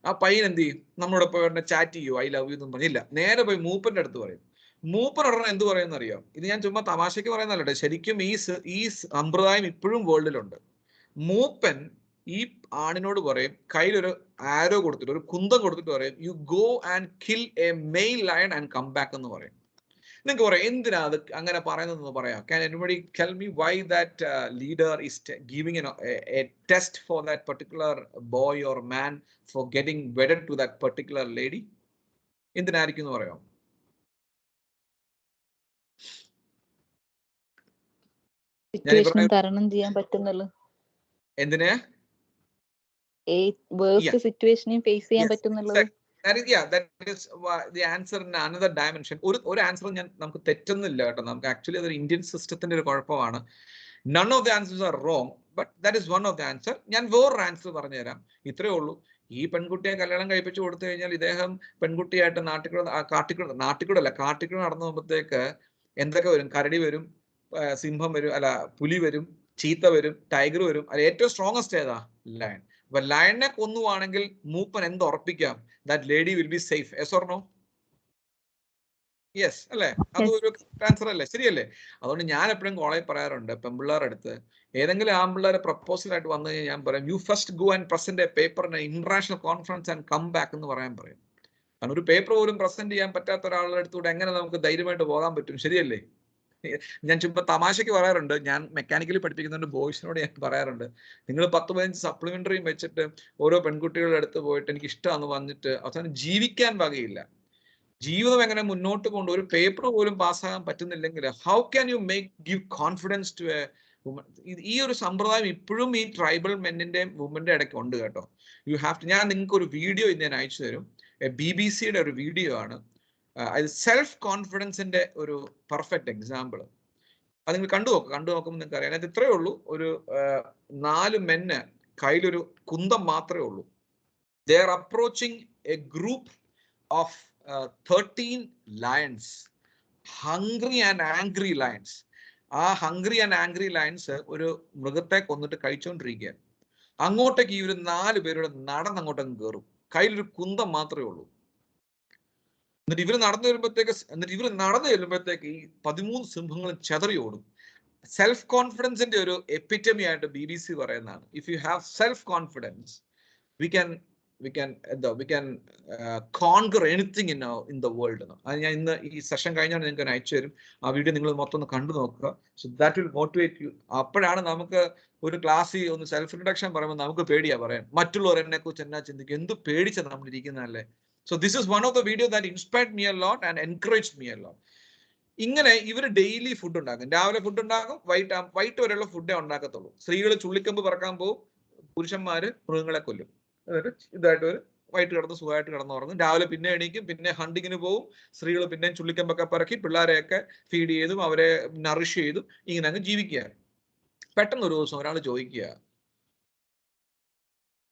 ആ പയ്യൻ എന്ത് ചെയ്യും? നമ്മളോട് പോയി ചാറ്റ് ചെയ്യോ, ഐ ലവ് യു എന്നും പറഞ്ഞില്ല, നേരെ പോയി മൂപ്പന്റെ അടുത്ത് പറയും. മൂപ്പൻ ഉടനെ എന്ത് പറയുമെന്ന് അറിയോ? ഇത് ഞാൻ ചുമ്മാ തമാശയ്ക്ക് പറയുന്നല്ലേ, ശരിക്കും ഈ സമ്പ്രദായം ഇപ്പോഴും വേൾഡിലുണ്ട്. മൂപ്പൻ ഈ ആണിനോട് പറയും, കയ്യിലൊരു ആരോ കൊടുത്തിട്ട്, ഒരു കുന്തം കൊടുത്തിട്ട് പറയും, you go and kill a male lion and come back എന്ന് പറയും. നിങ്ങൾക്ക് പറയാം എന്തിനാ അത് അങ്ങനെ പറയുന്നതെന്ന് പറയാം. Can anybody tell me why that leader is giving a test for that particular boy or man for getting wedded to that particular lady? എന്തിനായിരിക്കും എന്ന് പറയാം? സിറ്റുവേഷൻ തരണം ചെയ്യാൻ പറ്റുന്നല്ലോ. എന്തിനാ? വേഴ്സ്റ്റ് സിറ്റുവേഷനെ ഫേസ് ചെയ്യാൻ പറ്റുന്നുള്ളത്. That is the answer in another dimension. ഒരു answer നമുക്ക് തെറ്റുന്നില്ല കേട്ടോ. നമുക്ക് ആക്ച്വലി അതൊരു ഇന്ത്യൻ സിസ്റ്റത്തിന്റെ ഒരു കുഴപ്പമാണ്. None of the answers are wrong, but that is one of the answer. ഞാൻ വേറൊരു ആൻസർ പറഞ്ഞുതരാം. ഇത്രയേ ഉള്ളൂ. ഈ പെൺകുട്ടിയെ കല്യാണം കഴിപ്പിച്ചു കൊടുത്തു കഴിഞ്ഞാൽ ഇദ്ദേഹം പെൺകുട്ടിയായിട്ട് കാട്ടിക്കൂടെ നടന്നു പോകുമ്പോഴത്തേക്ക് എന്തൊക്കെ വരും? കരടി വരും, സിംഹം വരും, അല്ല പുലി വരും, ചീത്ത വരും, ടൈഗർ വരും. അത് ഏറ്റവും സ്ട്രോങ്ങസ്റ്റ് ഏതാ? ലയൺ. അപ്പൊ ലയണിനെ കൊന്നുവാണെങ്കിൽ മൂപ്പൻ എന്ത് ഉറപ്പിക്കാം? That lady will be safe. Yes or no? Yes അല്ലേ? അതൊരു ആൻസർ അല്ലേ? ശരിയല്ലേ? അതുകൊണ്ട് ഞാൻ എപ്പോഴും കോളേജ് പറയാറുണ്ട് പെൺപിള്ളേരുടെ അടുത്ത്, ഏതെങ്കിലും ആൺപിള്ളേരെ പ്രപ്പോസൽ ആയിട്ട് വന്നു കഴിഞ്ഞാൽ ഞാൻ പറയും, you first go and present a paper in international conference and come back എന്ന് പറയാൻ പറയും. കാരണം ഒരു പേപ്പർ പോലും പ്രസന്റ് ചെയ്യാൻ പറ്റാത്ത ഒരാളുടെ അടുത്തൂടെ എങ്ങനെ നമുക്ക് ധൈര്യമായിട്ട് പോകാൻ പറ്റും? ശരിയല്ലേ? ഞാൻ ചുമ്മാ തമാശയ്ക്ക് പറയാറുണ്ട്, ഞാൻ മെക്കാനിക്കലി പഠിപ്പിക്കുന്നുണ്ട്, ബോയ്സിനോട് ഞാൻ പറയാറുണ്ട്, നിങ്ങൾ 10-15 സപ്ലിമെന്ററിയും വെച്ചിട്ട് ഓരോ പെൺകുട്ടികളുടെ അടുത്ത് പോയിട്ട് എനിക്ക് ഇഷ്ടമാണെന്ന് പറഞ്ഞിട്ട് അവസാനം ജീവിക്കാൻ വകയില്ല. ജീവിതം എങ്ങനെ മുന്നോട്ട് കൊണ്ട് ഒരു പേപ്പർ പോലും പാസ്സാകാൻ പറ്റുന്നില്ലെങ്കിൽ how can you give confidence to a woman? ഈ ഒരു സമ്പ്രദായം ഇപ്പോഴും ഈ ട്രൈബൽ മെന്നിന്റെയും വുമന്റെ ഇടയ്ക്ക് ഉണ്ട് കേട്ടോ. യു ഹാവ് ടു, ഞാൻ നിങ്ങൾക്ക് ഒരു വീഡിയോ ഇന്ന് ഞാൻ അയച്ചു തരും. BBC-യുടെ ഒരു വീഡിയോ ആണ്. അത് സെൽഫ് കോൺഫിഡൻസിന്റെ ഒരു പെർഫെക്റ്റ് എക്സാമ്പിൾ. അത് നിങ്ങൾ കണ്ടു നോക്കുമ്പോൾ നിങ്ങൾക്ക് അറിയാം. അതിനകത്ത് ഇത്രയേ ഉള്ളൂ, ഒരു 4 മെന്ന് കയ്യിലൊരു കുന്തം മാത്രമേ ഉള്ളൂ. They are approaching A group of 13 lions, hungry and angry lions. ആ ഹംഗ്രി ആൻഡ് ആംഗ്രി ലയൺസ് ഒരു മൃഗത്തെ കൊന്നിട്ട് കഴിച്ചുകൊണ്ടിരിക്കുക. അങ്ങോട്ടേക്ക് ഈ ഒരു 4 പേരുടെ നടന്നങ്ങോട്ടങ്ങ് കയറും. കയ്യിലൊരു കുന്തം മാത്രമേ ഉള്ളൂ. എന്നിട്ട് ഇവർ നടന്നു ചെല്ലുമ്പോഴത്തേക്ക് ഈ 13 സിംഹങ്ങളും ചെതറി ഓടും. സെൽഫ് കോൺഫിഡൻസിന്റെ ഒരു എപ്പിറ്റമി ആയിട്ട് BBC പറയുന്നതാണ്. If you have self confidence we can conquer anything in the world. അത് ഞാൻ ഇന്ന് ഈ സെഷൻ കഴിഞ്ഞാൽ നിങ്ങൾക്ക് അയച്ചു തരും. ആ വീഡിയോ നിങ്ങൾ മൊത്തം ഒന്ന് കണ്ടു നോക്കുക. So that will motivate U. അപ്പോഴാണ് നമുക്ക് ഒരു ക്ലാസ്സിൽ ഒന്ന് സെൽഫ് ഇൻട്രൊഡക്ഷൻ പറയുമ്പോൾ നമുക്ക് പേടിയാ പറയാൻ. മറ്റുള്ളവർ എന്നെ കുറിച്ച് എന്നാ ചിന്തിക്കും, എന്ത് പേടിച്ച നമ്മൾ ഇരിക്കുന്നതല്ലേ. So this is one of the video that inspired me a lot and encouraged me a lot. ഇങ്ങനെ ഇവർ ഡെയിലി ഫുഡ് ഉണ്ടാക്കും. രാവിലെ ഫുഡ് ഉണ്ടാക്കും, വൈകിട്ട് വരെയുള്ള ഫുഡേ ഉണ്ടാക്കത്തുള്ളൂ. സ്ത്രീകൾ ചുള്ളിക്കമ്പ് പറക്കാൻ പോകും, പുരുഷന്മാര് മൃഗങ്ങളെ കൊല്ലും. ഇതായിട്ട് ഒരു വൈകിട്ട് കിടന്ന് സുഖമായിട്ട് കിടന്നുറങ്ങും. രാവിലെ പിന്നെ എണീക്കും, പിന്നെ ഹണ്ടിങ്ങിന് പോകും. സ്ത്രീകൾ പിന്നെ ചുള്ളിക്കമ്പൊക്കെ പറക്കി പിള്ളേരെയൊക്കെ ഫീഡ് ചെയ്തും അവരെ നറിഷ് ചെയ്തും ഇങ്ങനെ അങ്ങ് ജീവിക്കുക. പെട്ടെന്ന് ഒരു ദിവസം ഒരാൾ ചോദിക്കുക,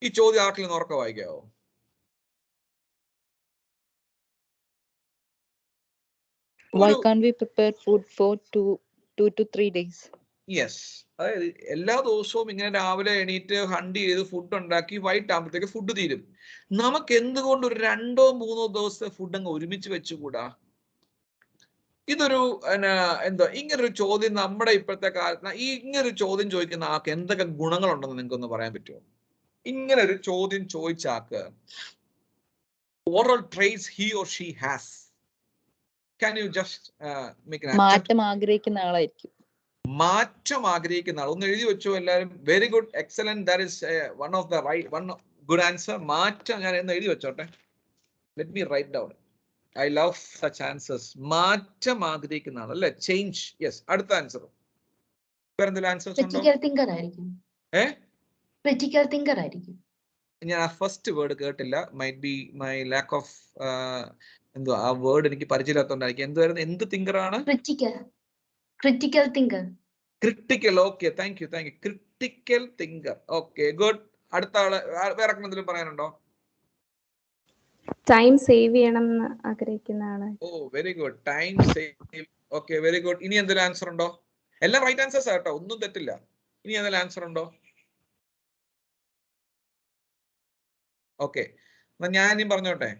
ഈ ചോദ്യം ആർക്കെങ്കിലും ഉറക്കെ വായിക്കാവോ? Why can't we prepare food for 2 to 3 days? Yes, അതായത് എല്ലാ ദിവസവും ഇങ്ങനെ രാവിലെ എണീറ്റ് ഹണ്ട് ചെയ്ത് ഫുഡ് ഉണ്ടാക്കി വൈകിട്ടാകുമ്പോഴത്തേക്ക് ഫുഡ് തീരും. നമുക്ക് എന്തുകൊണ്ട് ഒരു 2-3 ദിവസത്തെ ഫുഡ് അങ്ങ് ഒരുമിച്ച് വെച്ചുകൂടാ? ഇതൊരു എന്താ ഇങ്ങനൊരു ചോദ്യം നമ്മുടെ ഇപ്പോഴത്തെ കാലത്ത് ഇങ്ങനൊരു ചോദ്യം ചോദിക്കുന്ന ആൾക്ക് എന്തൊക്കെ ഗുണങ്ങളുണ്ടെന്ന് നിങ്ങൾക്കൊന്ന് പറയാൻ പറ്റുമോ? ഇങ്ങനെ ഒരു ചോദ്യം ചോദിച്ച ആൾക്ക് oral traits he or she has. Can you just make an attempt? മാറ്റം ആഗ്രഹിക്കുന്ന ആളായിരിക്കും. മാറ്റം ആഗ്രഹിക്കുന്ന ആൾ. ഒന്ന് എഴുതി വെച്ചോ എല്ലാവരും. Very good, excellent. That is one of the right, one good answer. മാറ്റം ഞാൻ എന്ന് എഴുതി വെച്ചോട്ടെ. Let me write down. I love such answers. മാറ്റം ആഗ്രഹിക്കുന്ന ആൾ അല്ലേ? ചേഞ്ച്. യെസ്. അടുത്ത ആൻസർ വേറെന്തെങ്കിലും ആൻസേഴ്സ് ഉണ്ടോ? ക്രിറ്റിക്കൽ തിങ്കർ ആയിരിക്കും. ക്രിറ്റിക്കൽ തിങ്കർ ആയിരിക്കും. ഞാൻ ആ ഫസ്റ്റ് വേർഡ് കേട്ടില്ല. Might be my lack of എന്തോ ആ വേർഡ് എനിക്ക് പരിചയമില്ലാത്തതുകൊണ്ടായിരിക്കും. എന്തുവായിരുന്നു? എന്ത് തിങ്കറാണ്? Critical thinker. Critical. Okay, thank U. Critical thinker. Okay, good. അടുത്ത ആള് വേറെ എന്തെങ്കിലും പറയാനുണ്ടോ? ടൈം സേവ് ചെയ്യണം എന്ന് ആഗ്രഹിക്കുന്ന ആള്. ഓ, very good. Time save. Okay, very good. ഇനി എന്തെങ്കിലും ആൻസർ ഉണ്ടോ? എല്ലാം റൈറ്റ് ആൻസേഴ്സ് ആട്ടോ, ഒന്നും തെറ്റില്ല. ഇനി എന്തെങ്കിലും ആൻസർ ഉണ്ടോ? ഓക്കെ, ഞാൻ ഇനി പറഞ്ഞോട്ടെ.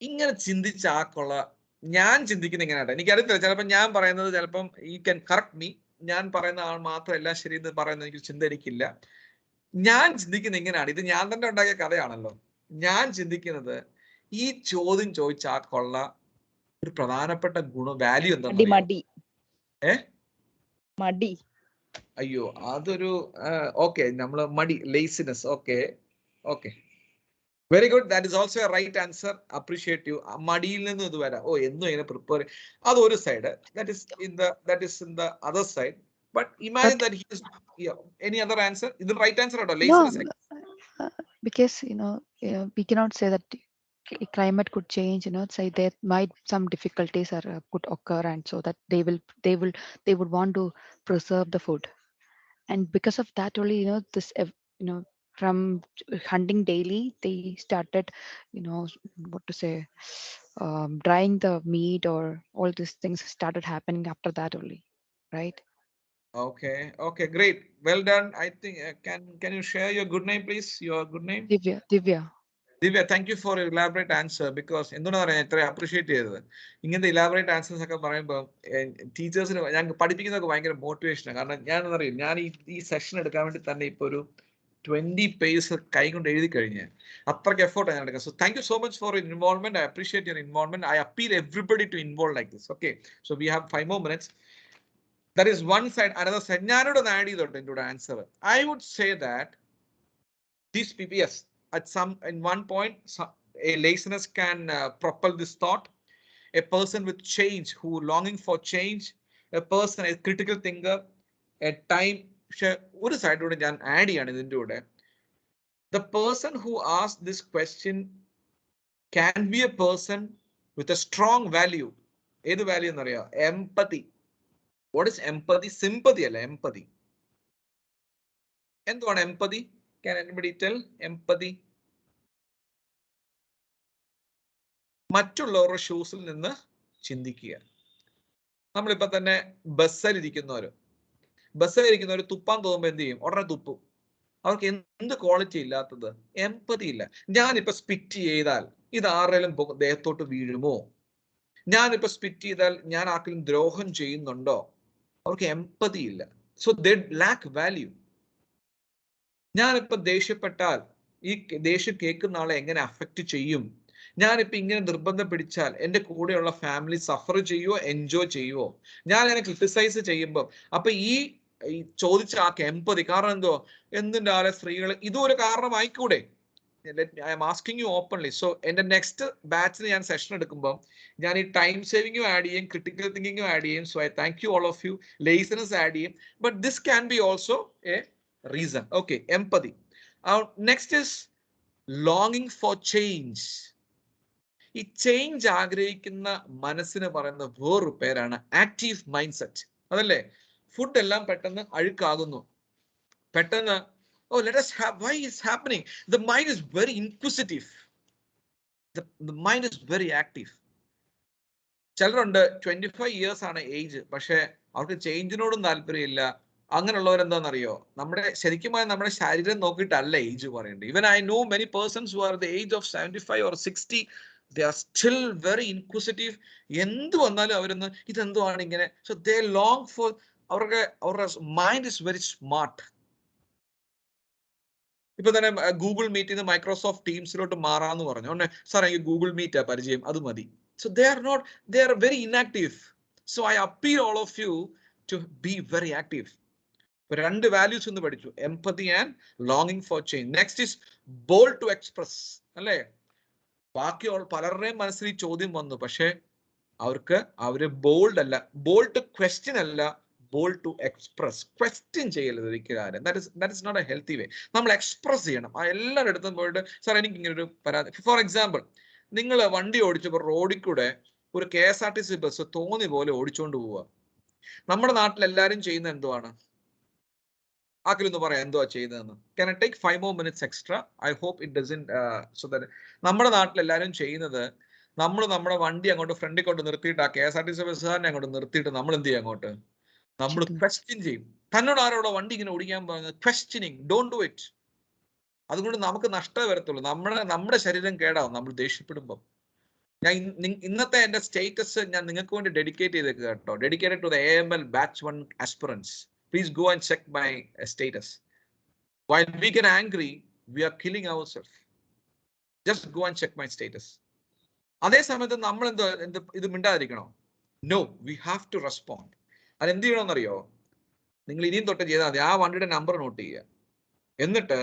ഇങ്ങനെ ചിന്തിച്ച ആക്കുള്ള ഞാൻ ചിന്തിക്കുന്ന ഇങ്ങനെയാട്ടെ. എനിക്കറിയത്തില്ല, ചിലപ്പോൾ ഞാൻ പറയുന്നത് ചിലപ്പം യു ക്യാൻ കറക്റ്റ് മീ. ഞാൻ പറയുന്ന ആൾ മാത്രം എല്ലാം ശരി എന്ന് പറയുന്ന എനിക്ക് ചിന്ത എനിക്കില്ല. ഞാൻ ചിന്തിക്കുന്ന ഇങ്ങനെയാണ്. ഇത് ഞാൻ തന്നെ ഉണ്ടാക്കിയ കഥയാണല്ലോ. ഞാൻ ചിന്തിക്കുന്നത് ഈ ചോദ്യം ചോദിച്ച ആക്കുള്ള ഒരു പ്രധാനപ്പെട്ട വാല്യൂ Muddy, എന്താണെന്ന് muddy, muddy. അയ്യോ അതൊരു ഓക്കെ നമ്മള് മടി laziness okay very good that is also a right answer appreciate you മടിയിൽ നിന്ന് ഇത് വരാം എന്നും ഇങ്ങനെ പ്രിപ്പയർ അതൊരു side that is in the other side but imagine that he is any other answer ഇത് റൈറ്റ് ആൻസർ ആട്ടോ laziness because we cannot say that climate could change, say there might some difficulties are could occur, and so that they would want to preserve the food, and because of that only this from hunting daily they started what to say drying the meat, or all these things started happening after that only, right? Okay, great, well done. I think can you share your good name please? Your good name? Divya, thank you for your elaborate answer, because എന്തുകൊണ്ടാണ് പറയാൻ ഇത്ര appreciate ചെയ്തത്. ഇങ്ങനത്തെ elaborate answers ഒക്കെ പറയുമ്പോൾ ടീച്ചേഴ്സിന് ഞങ്ങൾക്ക് പഠിപ്പിക്കുന്നതൊക്കെ ഭയങ്കര മോട്ടിവേഷനാണ്. കാരണം ഞാനെന്നറിയും ഞാൻ ഈ സെഷൻ എടുക്കാൻ വേണ്ടി തന്നെ ഇപ്പോൾ ഒരു 20 പേജ് കൈ കൊണ്ട് എഴുതി കഴിഞ്ഞ് അത്രയ്ക്ക് എഫോർട്ട് ഞാൻ എടുക്കാം. So thank you so much for your involvement. I appreciate your involvement. I appeal everybody to involve like this. Okay, so we have 5 more minutes. That is one side. Another side, ഞാനോട് add ചെയ്തോട്ടെ into the answer. I would say that these people, yes, at in one point, a laziness can propel this thought. A person with change, who longing for change, a person, a critical thinker, a time. ഒരു സൈഡിലൂടെ ഞാൻ add ചെയ്യാണ് ഇതിൻ്റെ കൂടെ. The person who asked this question can be a person with a strong value. ഏത് value എന്നറിയാം? empathy. What is empathy? Sympathy അല്ല, empathy. എന്തുവാണ് empathy? Can anybody tell empathy? മറ്റുള്ളവരുടെ ഷൂസിൽ നിന്ന് ചിന്തിക്കുക. നമ്മളിപ്പോ തന്നെ ബസ്സിലിരിക്കുന്നവര് തുപ്പാൻ തോന്നുമ്പോ എന്ത് ചെയ്യും? ഉടനെ തുപ്പും. അവർക്ക് എന്ത് ക്വാളിറ്റി ഇല്ലാത്തത്? എംപതി ഇല്ല. ഞാനിപ്പോ സ്പിറ്റ് ചെയ്താൽ ഇത് ആരെങ്കിലും ദേഹത്തോട്ട് വീഴുമോ? ഞാനിപ്പോ സ്പിറ്റ് ചെയ്താൽ ഞാൻ ആർക്കെങ്കിലും ദ്രോഹം ചെയ്യുന്നുണ്ടോ? അവർക്ക് എംപതി ഇല്ല. So they lack value. ഞാനിപ്പോ ദേഷ്യപ്പെട്ടാൽ ഈ ദേഷ്യം കേൾക്കുന്ന ആളെ എങ്ങനെ അഫക്റ്റ് ചെയ്യും? ഞാനിപ്പോ ഇങ്ങനെ നിർബന്ധം പിടിച്ചാൽ എൻ്റെ കൂടെയുള്ള ഫാമിലി സഫർ ചെയ്യുവോ എൻജോയ് ചെയ്യുവോ? ഞാൻ അങ്ങനെ ക്രിട്ടിസൈസ് ചെയ്യുമ്പോൾ അപ്പൊ ഈ ചോദിച്ച ആൾക്ക് എംപതി. കാരണം എന്തോ എന്തിൻ്റെ ആളെ സ്ത്രീകൾ ഇതും ഒരു കാരണമായിക്കൂടെ? I am asking you openly. So എൻ്റെ നെക്സ്റ്റ് ബാച്ചിന് ഞാൻ സെഷൻ എടുക്കുമ്പോൾ ഞാൻ ഈ ടൈം സേവിങ്ങും ആഡ് ചെയ്യും, ക്രിട്ടിക്കൽ തിങ്കിങ്ങും ആഡ് ചെയ്യും. So I thank you all of you. Laziness add ചെയ്യും, but this can be also a reason. Okay, empathy. Next is longing for change. ഈ ചേഞ്ച് ആഗ്രഹിക്കുന്ന മനസ്സിന് പറയുന്ന വേറൊരു പേരാണ് ആക്റ്റീവ് മൈൻഡ് സെറ്റ്. അതല്ലേ? ഫുഡ് എല്ലാം പെട്ടെന്ന് അഴുക്കാകുന്നു. പെട്ടെന്ന് let us have, why is happening? The mind is very inquisitive. The mind is very active. ചിലരുണ്ട് 25 years ആണ് ഏജ്, പക്ഷെ അവർക്ക് ചേഞ്ചിനോടും താല്പര്യമില്ല. അങ്ങനെയുള്ളവരെന്താണെന്നറിയോ? ശരിക്കും നമ്മുടെ ശരീരം നോക്കിയിട്ടല്ല ഏജ് പറയേണ്ടത്. Even I know many persons who are the age of 75 or 60, they are still very inquisitive. എന്ത് വന്നാലും അവരൊന്ന് ഇതെന്തുവാണ് ഇങ്ങനെ. സോ they long for, അവരുടെ മൈൻഡ് ഇസ് വെരി സ്മാർട്ട്. ഇപ്പൊ തന്നെ ഗൂഗിൾ മീറ്റിൽ നിന്ന് മൈക്രോസോഫ്റ്റ് ടീംസിലോട്ട് മാറാന്ന് പറഞ്ഞു. സാർ എനിക്ക് ഗൂഗിൾ മീറ്റാ പരിചയം, അത് മതി. So they are very inactive. So I appeal all of you to be very active. രണ്ട് വാല്യൂസ് ഒന്ന് പഠിച്ചു, എംപതി ആൻഡ് ലോങ്ങിങ് for change. Next is bold to express. അല്ലേ? ബാക്കിയുള്ള പലരുടെയും മനസ്സിൽ ഈ ചോദ്യം വന്നു, പക്ഷെ അവര് ബോൾഡ് അല്ല. ബോൾഡ് ടു ക്വസ്റ്റ്യൻ അല്ല, ബോൾഡ് ടു എക്സ്പ്രസ്. ക്വസ്റ്റ്യൻ ചെയ്യരുത് ഒരിക്കലും. That is not a healthy way. നമ്മൾ എക്സ്പ്രസ് ചെയ്യണം. എല്ലാവരുടെ അടുത്തും പോയിട്ട് സാർ എനിക്ക് ഇങ്ങനെ ഒരു പരാതി. ഫോർ എക്സാമ്പിൾ, നിങ്ങൾ വണ്ടി ഓടിച്ചപ്പോൾ റോഡിൽ കൂടെ ഒരു KSRTC ബസ് തോന്നി പോലെ ഓടിച്ചുകൊണ്ട് പോവുക. നമ്മുടെ നാട്ടിൽ എല്ലാവരും ചെയ്യുന്ന എന്തുവാണ്? ആക്കിലൊന്ന് പറയാം എന്തുവാ ചെയ്യുന്നതെന്ന്. Can I take 5 more minutes extra? I hope it doesn't so that നമ്മുടെ നാട്ടിൽ എല്ലാവരും ചെയ്യുന്നത്, നമ്മുടെ വണ്ടി അങ്ങോട്ട് ഫ്രണ്ടിൽ കൊണ്ട് നിർത്തിയിട്ട് ആ KSRTC ബസ്സുകാരനെ അങ്ങോട്ട് നിർത്തിയിട്ട് നമ്മൾ എന്ത് ചെയ്യും? അങ്ങോട്ട് നമ്മൾ ക്വസ്റ്റ്യൻ ചെയ്യും. തന്നോട് ആരോടോ വണ്ടി ഇങ്ങനെ ഓടിക്കാൻ പറയുന്നത്? ക്വസ്റ്റ്യനിങ്. Don't do it. അതുകൊണ്ട് നമുക്ക് നഷ്ടമേ വരത്തുള്ളൂ. നമ്മുടെ ശരീരം കേടാവും നമ്മൾ ദേഷ്യപ്പെടുമ്പോൾ. ഞാൻ ഇന്നത്തെ എൻ്റെ സ്റ്റേറ്റസ് ഞാൻ നിങ്ങൾക്ക് വേണ്ടി ഡെഡിക്കേറ്റ് ചെയ്തേക്കുക കേട്ടോ. Dedicated to the AML Batch 1 aspirants. Please go and check my status. While we get angry, we are killing ourselves. Just go and check my status. അതേ സമയത്ത് നമ്മൾ ഇത് മിണ്ടാതിരിക്കണോ? No, we have to respond. അതെന്ത് ചെയ്യണമെന്നറിയോ? നിങ്ങൾ ഇനിയും തൊട്ട് ചെയ്താൽ മതി. ആ വണ്ടിയുടെ നമ്പർ നോട്ട് ചെയ്യുക. എന്നിട്ട്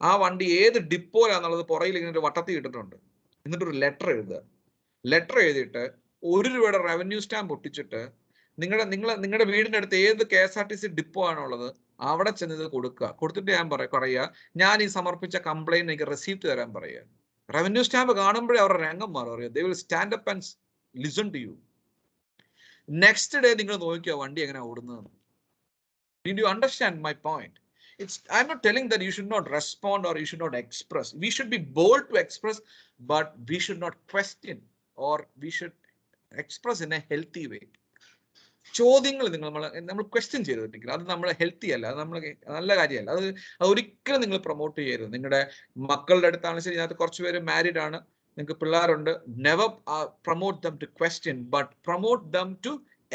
ആ വണ്ടി ഏത് ഡിപ്പോയിലാന്നുള്ളത് പുറകിൽ ഇങ്ങനെ ഒരു വട്ടത്തിൽ ഇട്ടിട്ടുണ്ട്. എന്നിട്ടൊരു ലെറ്റർ എഴുതുക. ലെറ്റർ എഴുതിയിട്ട് 1 രൂപയുടെ റവന്യൂ സ്റ്റാമ്പ് ഒട്ടിച്ചിട്ട് നിങ്ങളുടെ വീടിന്റെ അടുത്ത് ഏത് KSRTC ഡിപ്പോ ആണുള്ളത് അവിടെ ചെന്ന് ഇത് കൊടുക്കുക. കൊടുത്തിട്ട് ഞാൻ പറയുക, ഞാൻ ഈ സമർപ്പിച്ച കംപ്ലൈന്റ് എനിക്ക് റെസീപ്റ്റ് തരാൻ പറയുക. റവന്യൂ സ്റ്റാമ്പ് കാണുമ്പോഴേ അവരുടെ രംഗം മാറുക. They will stand up and listen to you. Next day നിങ്ങൾ നോക്കിയോ വണ്ടി എങ്ങനെ ഓടുന്നത്. Did you understand my point? I'm not telling that you should not respond or you should not express. We should be bold to express, but we should not question, or we should express in a healthy way. ചോദ്യങ്ങൾ നമ്മൾ question ചെയ്തിട്ടില്ല, അത് നമ്മളെ healthy അല്ല, അത് നമ്മൾ നല്ല കാര്യമല്ല. അത് ഒരിക്കലും നിങ്ങൾ പ്രൊമോട്ട് ചെയ്യരുത്. നിങ്ങളുടെ മക്കളുടെ അടുത്താണ് ശരി, അതിനകത്ത് കുറച്ച് പേര് മാരീഡ് ആണ്, നിങ്ങൾക്ക് പിള്ളേരുണ്ട്, never promote them to question, but promote them to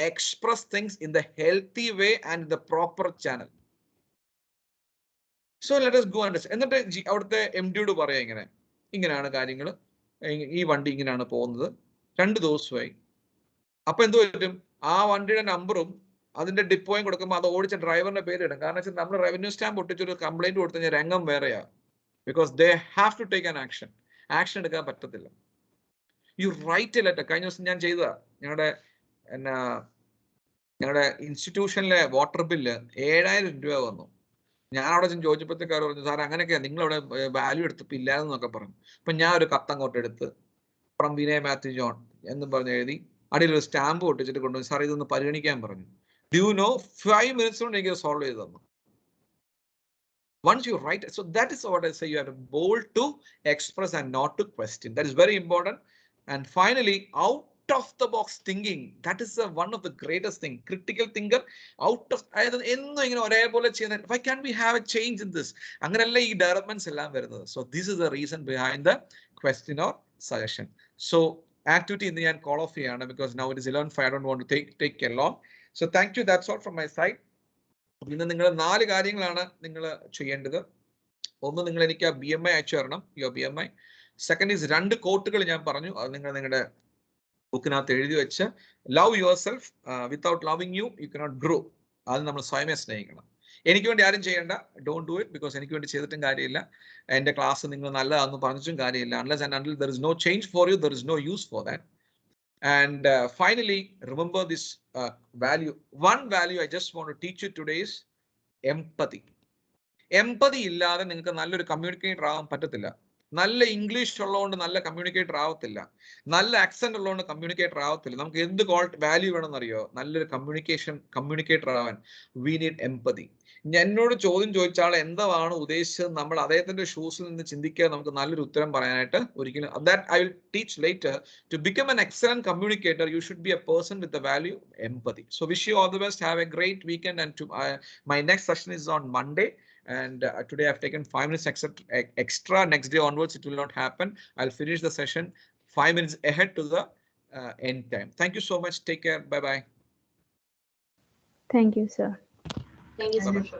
express things in the healthy way and the proper channel. So let us go and എന്നിട്ട് അവിടുത്തെ MDയോട് പറയാം, ഇങ്ങനെയാണ് കാര്യങ്ങൾ, ഈ വണ്ടി ഇങ്ങനെയാണ് പോകുന്നത്, 2 ദിവസമായി. അപ്പൊ എന്ത് പറ്റും? ആ വണ്ടിയുടെ നമ്പറും അതിന്റെ ഡിപ്പോയും കൊടുക്കുമ്പോൾ അത് ഓടിച്ച ഡ്രൈവറിന്റെ പേര് ഇടും. കാരണം വെച്ചാൽ നമ്മൾ റവന്യൂ സ്റ്റാമ്പ് ഒട്ടിച്ചൊരു കംപ്ലൈന്റ് കൊടുത്തു കഴിഞ്ഞാൽ രംഗം വേറെയാ. Because they have to take an action എടുക്കാൻ പറ്റത്തില്ല. You write a letter. കഴിഞ്ഞ ദിവസം ഞാൻ ചെയ്തതാ, ഞങ്ങളുടെ ഇൻസ്റ്റിറ്റ്യൂഷനിലെ വാട്ടർ ബില്ല് 7000 രൂപ വന്നു. ഞാൻ അവിടെ ചെന്ന് ചോദിച്ചപ്പോഴത്തേക്കാർ പറഞ്ഞു, സാർ അങ്ങനെയൊക്കെയാ, നിങ്ങളവിടെ വാല്യൂ എടുത്തപ്പോൾ ഇല്ലാതെന്നൊക്കെ പറഞ്ഞു. അപ്പൊ ഞാൻ ഒരു കത്തങ്ങോട്ട് എടുത്ത് ഫ്രം വിനയ് മാത്യു ജോൺ എന്ന് പറഞ്ഞ് എഴുതി അടിയിൽ ഒരു സ്റ്റാമ്പ് ഒട്ടിച്ചിട്ട് കൊണ്ടുപോയി, സാർ ഇതൊന്ന് പരിഗണിക്കാൻ പറഞ്ഞു. ഡു യു നോ 5 minutes കൊണ്ട് എനിക്ക് സോൾവ് ചെയ്ത് തന്നു. Once you write, so that is what I say, you are bold to express and not to question. That is very important. And finally, out of the box thinking, that is one of the greatest thing. Critical thinker, out of enno ingane ore pole cheyna, why can't we have a change in this? Anganalla ee developments ellam varunathu. So this is the reason behind the question or suggestion. So activity in the end call off cheyana, because now it is 11:05. I don't want to take a long. So thank you, that's all from my side. ഇന്ന് നിങ്ങൾ 4 കാര്യങ്ങളാണ് നിങ്ങൾ ചെയ്യേണ്ടത്. ഒന്ന്, നിങ്ങൾ എനിക്ക് ആ BMI അയച്ചു തരണം, യുവർ BMI. സെക്കൻഡ് ഈസ് 2 കോട്ടുകൾ ഞാൻ പറഞ്ഞു, അത് നിങ്ങൾ നിങ്ങളുടെ ബുക്കിനകത്ത് എഴുതി വെച്ച്, love your self, without loving U you cannot grow. അത് നമ്മൾ സ്വയമേ സ്നേഹിക്കണം. എനിക്ക് വേണ്ടി ആരും ചെയ്യേണ്ട, ഡോണ്ട് ഡു ഇറ്റ്, ബിക്കോസ് എനിക്ക് വേണ്ടി ചെയ്തിട്ടും കാര്യമില്ല. എൻ്റെ ക്ലാസ് നിങ്ങൾ നല്ലതാണെന്ന് പറഞ്ഞിട്ടും കാര്യമില്ല. Unless and until there is no change for you, there is no use for that. And finally, remember this value. One value I just want to teach you today is empathy. Empathy ഇല്ലാതെ നിങ്ങൾക്ക് നല്ലൊരു communicator ആവാൻ പറ്റത്തില്ല. നല്ല English ഉള്ളതുകൊണ്ട് നല്ല communicator ആവത്തില്ല. നല്ല ആക്സെന്റ് ഉള്ളതുകൊണ്ട് കമ്മ്യൂണിക്കേറ്റർ ആവത്തില്ല. നമുക്ക് എന്ത് വാല്യൂ വേണമെന്നറിയോ? നല്ലൊരു കമ്മ്യൂണിക്കേറ്റർ ആവാൻ വി നീഡ് എംപതി. എന്നോട് ചോദ്യം ചോദിച്ച ആൾ എന്താണ് ഉദ്ദേശിച്ചത്, നമ്മൾ അദ്ദേഹത്തിന്റെ ഷൂസിൽ നിന്ന് ചിന്തിക്കുക, നമുക്ക് നല്ലൊരു ഉത്തരം പറയാനായിട്ട് ഒരിക്കലും. That I will teach later. To become an excellent communicator, you should be a person with the value empathy. So wish you all the best. Have a great weekend. And my next session is on Monday. And today I've taken 5 minutes extra. Next day onwards it will not happen. I'll finish the session 5 minutes ahead to the end time. Thank you so much. Take care. Bye bye. Thank you, sir. Thank you so much.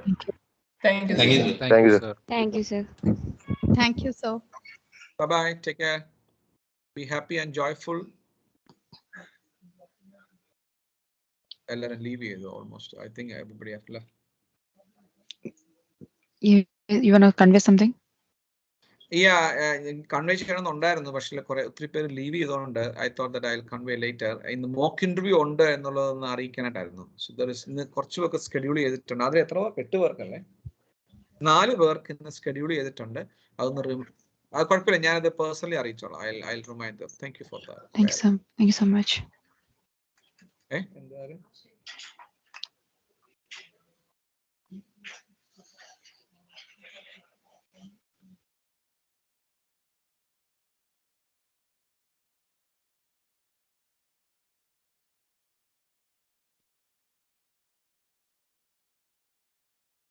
Thank you. Thank you. Thank you, sir. Thank you, sir. Thank you, sir. Bye bye. Take care. Be happy and joyful. Ellen leave you almost. I think everybody have left. You want to convey something? Convey ചെയ്യണമെന്നുണ്ടായിരുന്നു, പക്ഷേ ഒത്തിരി പേര് leave ചെയ്തോണ്ട് I thought that I will convey later. ഇന്ന് mock interview ഉണ്ട് എന്നുള്ളതൊന്ന് അറിയിക്കാനായിട്ടായിരുന്നു. So ഇന്ന് കുറച്ച് പേർക്ക് സ്കെഡ്യൂൾ ചെയ്തിട്ടുണ്ട്. അതിൽ എത്ര പേർക്ക്? 8 പേർക്കല്ലേ? 4 പേർക്ക് ഇന്ന് സ്കെഡ്യൂൾ ചെയ്തിട്ടുണ്ട്. അതൊന്ന് അത് കുഴപ്പമില്ല, ഞാനത് പേഴ്സണലി അറിയിച്ചോളാം. I will remind them. Thank you for that. Thank you so much. എന്തായാലും